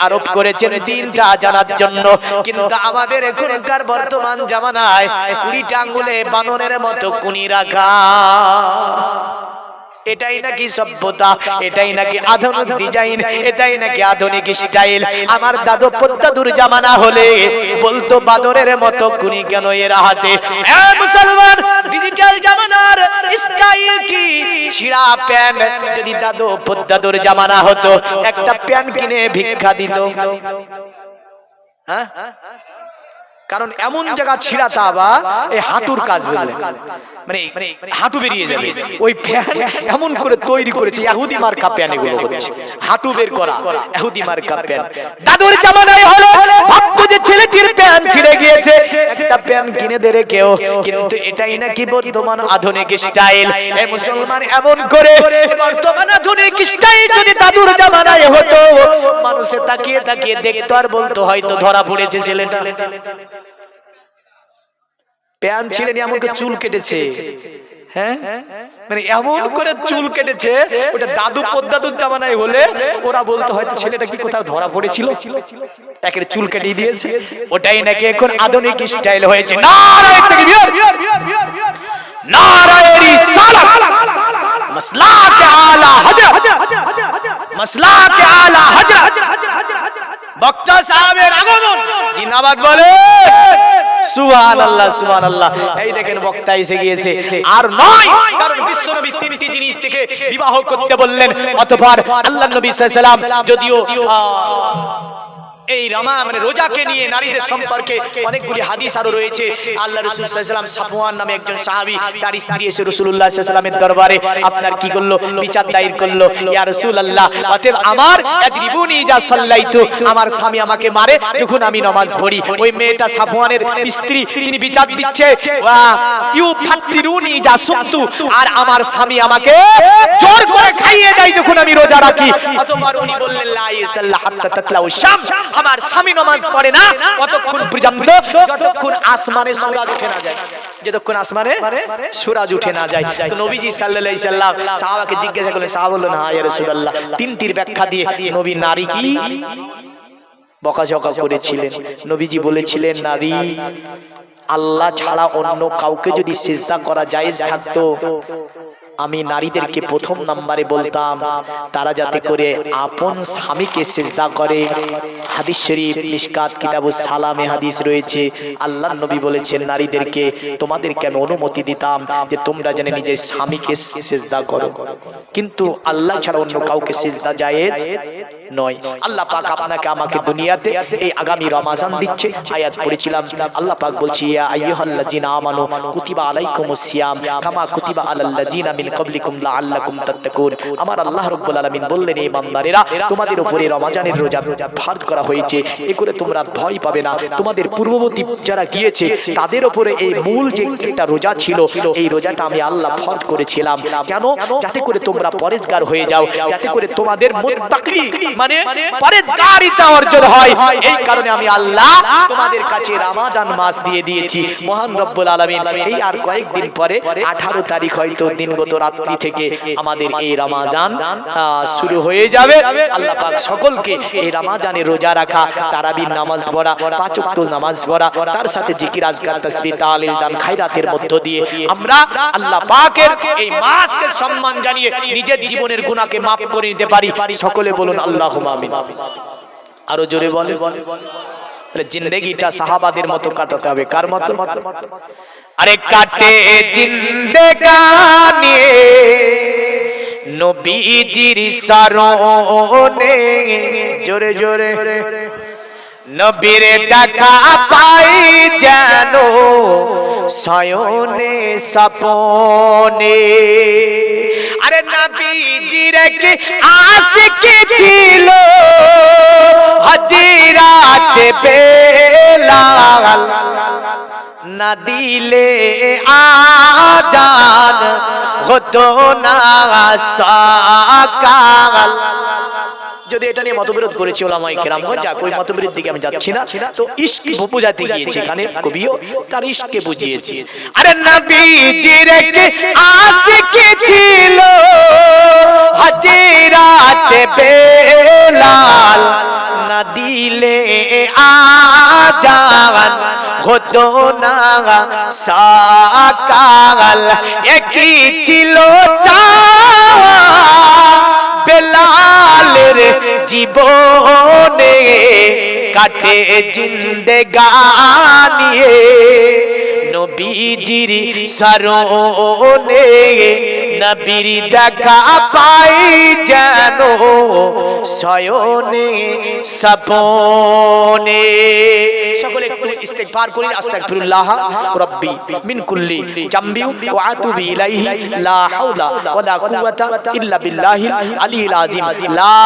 আরোপ করেছেন দিনটা জানার জন্য। কিন্তু আমাদের এখনকার বর্তমান জামানায় 20টা আঙ্গুলে বানরের মতো কুনি রাখা, এটাই নাকি সভ্যতা, এটাই নাকি আধুনিক ডিজাইন, এটাই নাকি আধুনিক স্টাইল। আমার দাদু পদ্দাদুর জামানা হলে বলতো বাদরের মতো কুনি কেন এর হাতে। এ মুসলমান, ডিজিটাল জামানার স্টাইল কি? ছিঁড়া প্যান্ট। যদি দাদু পদ্দাদুর জামানা হতো একটা প্যান্ট কিনে ভিক্ষা দিত। হ্যাঁ, কারণ এমন জায়গা ছিঁড়া তাবা এই হাঁটুর কাজ, বললেন মানে হাঁটু বেরিয়ে যাবে। ওই প্যান্ট এমন করে তৈরি করেছে, ইহুদি মার্কা প্যান্ট এগুলো হচ্ছে, হাঁটু বের করা ইহুদি মার্কা প্যান্ট। দাদুর জামানায় হলো ভাবতো যে ছেলেটির প্যান্ট ছিঁড়ে গিয়েছে, একটা প্যান্ট কিনে দেরে কেউ। কিন্তু এটাই নাকি বর্তমান আধুনিক স্টাইল। এই মুসলমান, এমন করে বর্তমান আধুনিক স্টাইল যদি দাদুর জামানায় হতো, মানুষে তাকিয়ে তাকিয়ে দেখতো আর বলতো হয়তো ধরা পড়েছে ছেলেটা। প্যান্ট ছিঁড়ে নিয়ে এমন করে চুল কেটেছে, হ্যাঁ, মানে এমন করে চুল কেটেছে, ওটা দাদু পদ্দাদুর জামানায় হলে ওরা বলতো হয়তো ছেলেটা কি কোথাও ধরা পড়েছিল, একের চুল কেটে দিয়েছে। ওটাই নাকি এখন আধুনিক স্টাইল হয়েছে। নারায়ে তাকবীর, নারায়ে রিসালাত, মাসলাকে আলা হযরত, মাসলাকে আলা হযরত, বক্তা সাহেবের আগমন। জিন্দাবাদ বলে সুবহানাল্লাহ, সুবহানাল্লাহ। এই দেখেন বক্তা এসে গিয়েছে। আর নয়, কারণ বিশ্বনবী তিনটি জিনিস থেকে বিবাহ করতে বললেন। অতঃপর আল্লাহর নবী সাল্লাল্লাহু আলাইহি সাল্লাম যদিও এই মানে রোজাকে নিয়ে নারীদের সম্পর্কে অনেকগুলি হাদিস আরো রয়েছে। আল্লাহ রাসূল সাল্লাল্লাহু আলাইহি ওয়াসাল্লাম সাফওয়ান নামে একজন সাহাবী, তার স্ত্রী এসে রাসূলুল্লাহ সাল্লাল্লাহু আলাইহি ওয়াসাল্লামের দরবারে আপনার কি করলো, বিচার দায়ের করলো। ইয়া রাসূলুল্লাহ, অতএব আমার আজরিবুনি যা সাল্লাইতু, আমার স্বামী আমাকে মারে যখন আমি নামাজ পড়ি। ওই মেয়েটা সাফওয়ানের স্ত্রী, তিনি বিচার দিচ্ছে ওয়া ইউফাতিরুনি যা সুমতু, আর আমার স্বামী আমাকে জোর করে খাইয়ে দেয় যখন আমি রোজা রাখি। অতঃপর উনি বললেন লা ইয়াসাল্লা হাত্তা তাতলাউ শামস, আমার স্বামী নামাজ পড়ে না ততক্ষণ পর্যন্ত যতক্ষণ আসমানে সূরজ উঠে না যায়, যতক্ষণ আসমানে সূরজ উঠে না যায়। তো নবীজি সাল্লাল্লাহু আলাইহি সাল্লাম সাহাবাকে জিজ্ঞাসা করলেন, সাহাবা বললেন হ্যাঁ ইয়া রাসূলুল্লাহ। তিনটির ব্যাখ্যা দিয়ে নবী নারী কি বকাঝকা করেছিলেন। নবীজি বলেছিলেন নারী আল্লাহ ছাড়া অন্য কাউকে যদি সিজদা করা জায়েজ থাকতো, আমি নারীদেরকে প্রথম নম্বরে বলতাম তারা যাতে করে আপন স্বামীকে সিজদা করে। হাদিস শরীফ মিশকাত কিতাবুস সালামে হাদিস রয়েছে। আল্লাহর নবী বলেছেন নারীদেরকে তোমাদেরকে আমি অনুমতি দিতাম যে তোমরা যেন নিজের স্বামীকে সিজদা করো, কিন্তু আল্লাহ ছাড়া অন্য কাউকে সিজদা জায়েজ নয়। আল্লাহ পাক আপনাকে আমাকে দুনিয়াতে এই আগামী রমজান দিচ্ছে, আয়াত পড়েছিলাম। আল্লাহ পাক বলছে ইয়া আইয়ুহাল্লাযিনা আমানু কুতিবা আলাইকুমুস সিয়াম কামা কুতিবা আলাল্লাযিনা মিন ক্বাবলিকুম লাআল্লাকুম তাত্তাকুন। আমার আল্লাহ রাব্বুল আলামিন বললেন এই বান্দারেরা তোমাদের উপরে রমজানের রোজা ফরজ করা হয়েছে, এ করে তোমরা ভয় পাবে না। তোমাদের পূর্ববর্তী যারা গিয়েছে তাদের উপরে এই মূল যে একটা রোজা ছিল, এই রোজাটা আমি আল্লাহ ফরজ করেছিলাম। কেন? যাতে করে তোমরা পরেজগার হয়ে যাও, যাতে করে তোমাদের মুত্তাকি মানে পরেজগারিতা অর্জন হয়। এই কারণে আমি আল্লাহ তোমাদের কাছে রমজান মাস দিয়ে দিয়েছি। মহান রব্বুল আলামিন এই আর কয়েকদিন পরে 18 তারিখ হয়তো দিনগত রাত্রি থেকে আমাদের এই রমজান শুরু হয়ে যাবে। আল্লাহ পাক সকলকে এই রমজানের রোজা রাখা, তারাবির নামাজ পড়া, 5 ওয়াক্ত নামাজ পড়া, তার সাথে জিকির আজকার তাসবিহ তাহলিল দান খায়রাতের মধ্য দিয়ে আমরা আল্লাহ পাকের এই মাসকে সম্মান জানিয়ে নিজের জীবনের গুনাহকে maaf করে নিতে পারি। সকলে বলুন আল্লাহুম্মা আমিন। আরো জোরে বলেন। বলে জিন্দেগিটা সাহাবাদের মতো কাটাতে হবে। কার মতো? আরে কাটে জিন্দেগানি নবীজির সারনে, জোরে জোরে নবীর দেখা পাই যেন শয়নে সপনে। আরে নবীজির কি আশিকি ছিল হযরত বেলাল, না দিলে আজান হতো না সকাল। যদি এটা নিয়ে মতবিরোধ করেছি ওলামায়ে কেরামগণ, যাক ওই মতবিরোধের দিকে আমি যাচ্ছি না। তো ইশক বুঝাতে গিয়েছি, এখানে কবিও তার ইশককে বুঝিয়েছে। আরে নবীজির কি আশিকি ছিল হযরত বেলাল, না দিলে আজান হতো না সকাল। একই ছিল চাওয়া বেলালের জীবনে, কাটে জিন্দেগানি নবীজির শরণে, নবীর দেখা পাই যেন শয়নে সপনে। সকলে একটু ইস্তেগফার করি। আস্তাগফিরুল্লাহ রাব্বি মিন কুল্লি জামবি ওয়া আতুবু ইলাইহি, লা হাওলা ওয়ালা কুওয়াতা ইল্লা বিল্লাহিল আলিয়্যিল আযীম। লা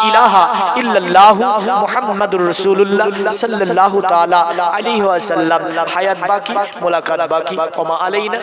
ইলাহা ইল্লাল্লাহু মুহাম্মাদুর রাসূলুল্লাহ সাল্লাল্লাহু তাআলা আলাইহি ওয়াসাল্লাম। হায়াত বাকি, মুলাকাত বাকি। ওয়া মা আলাইনা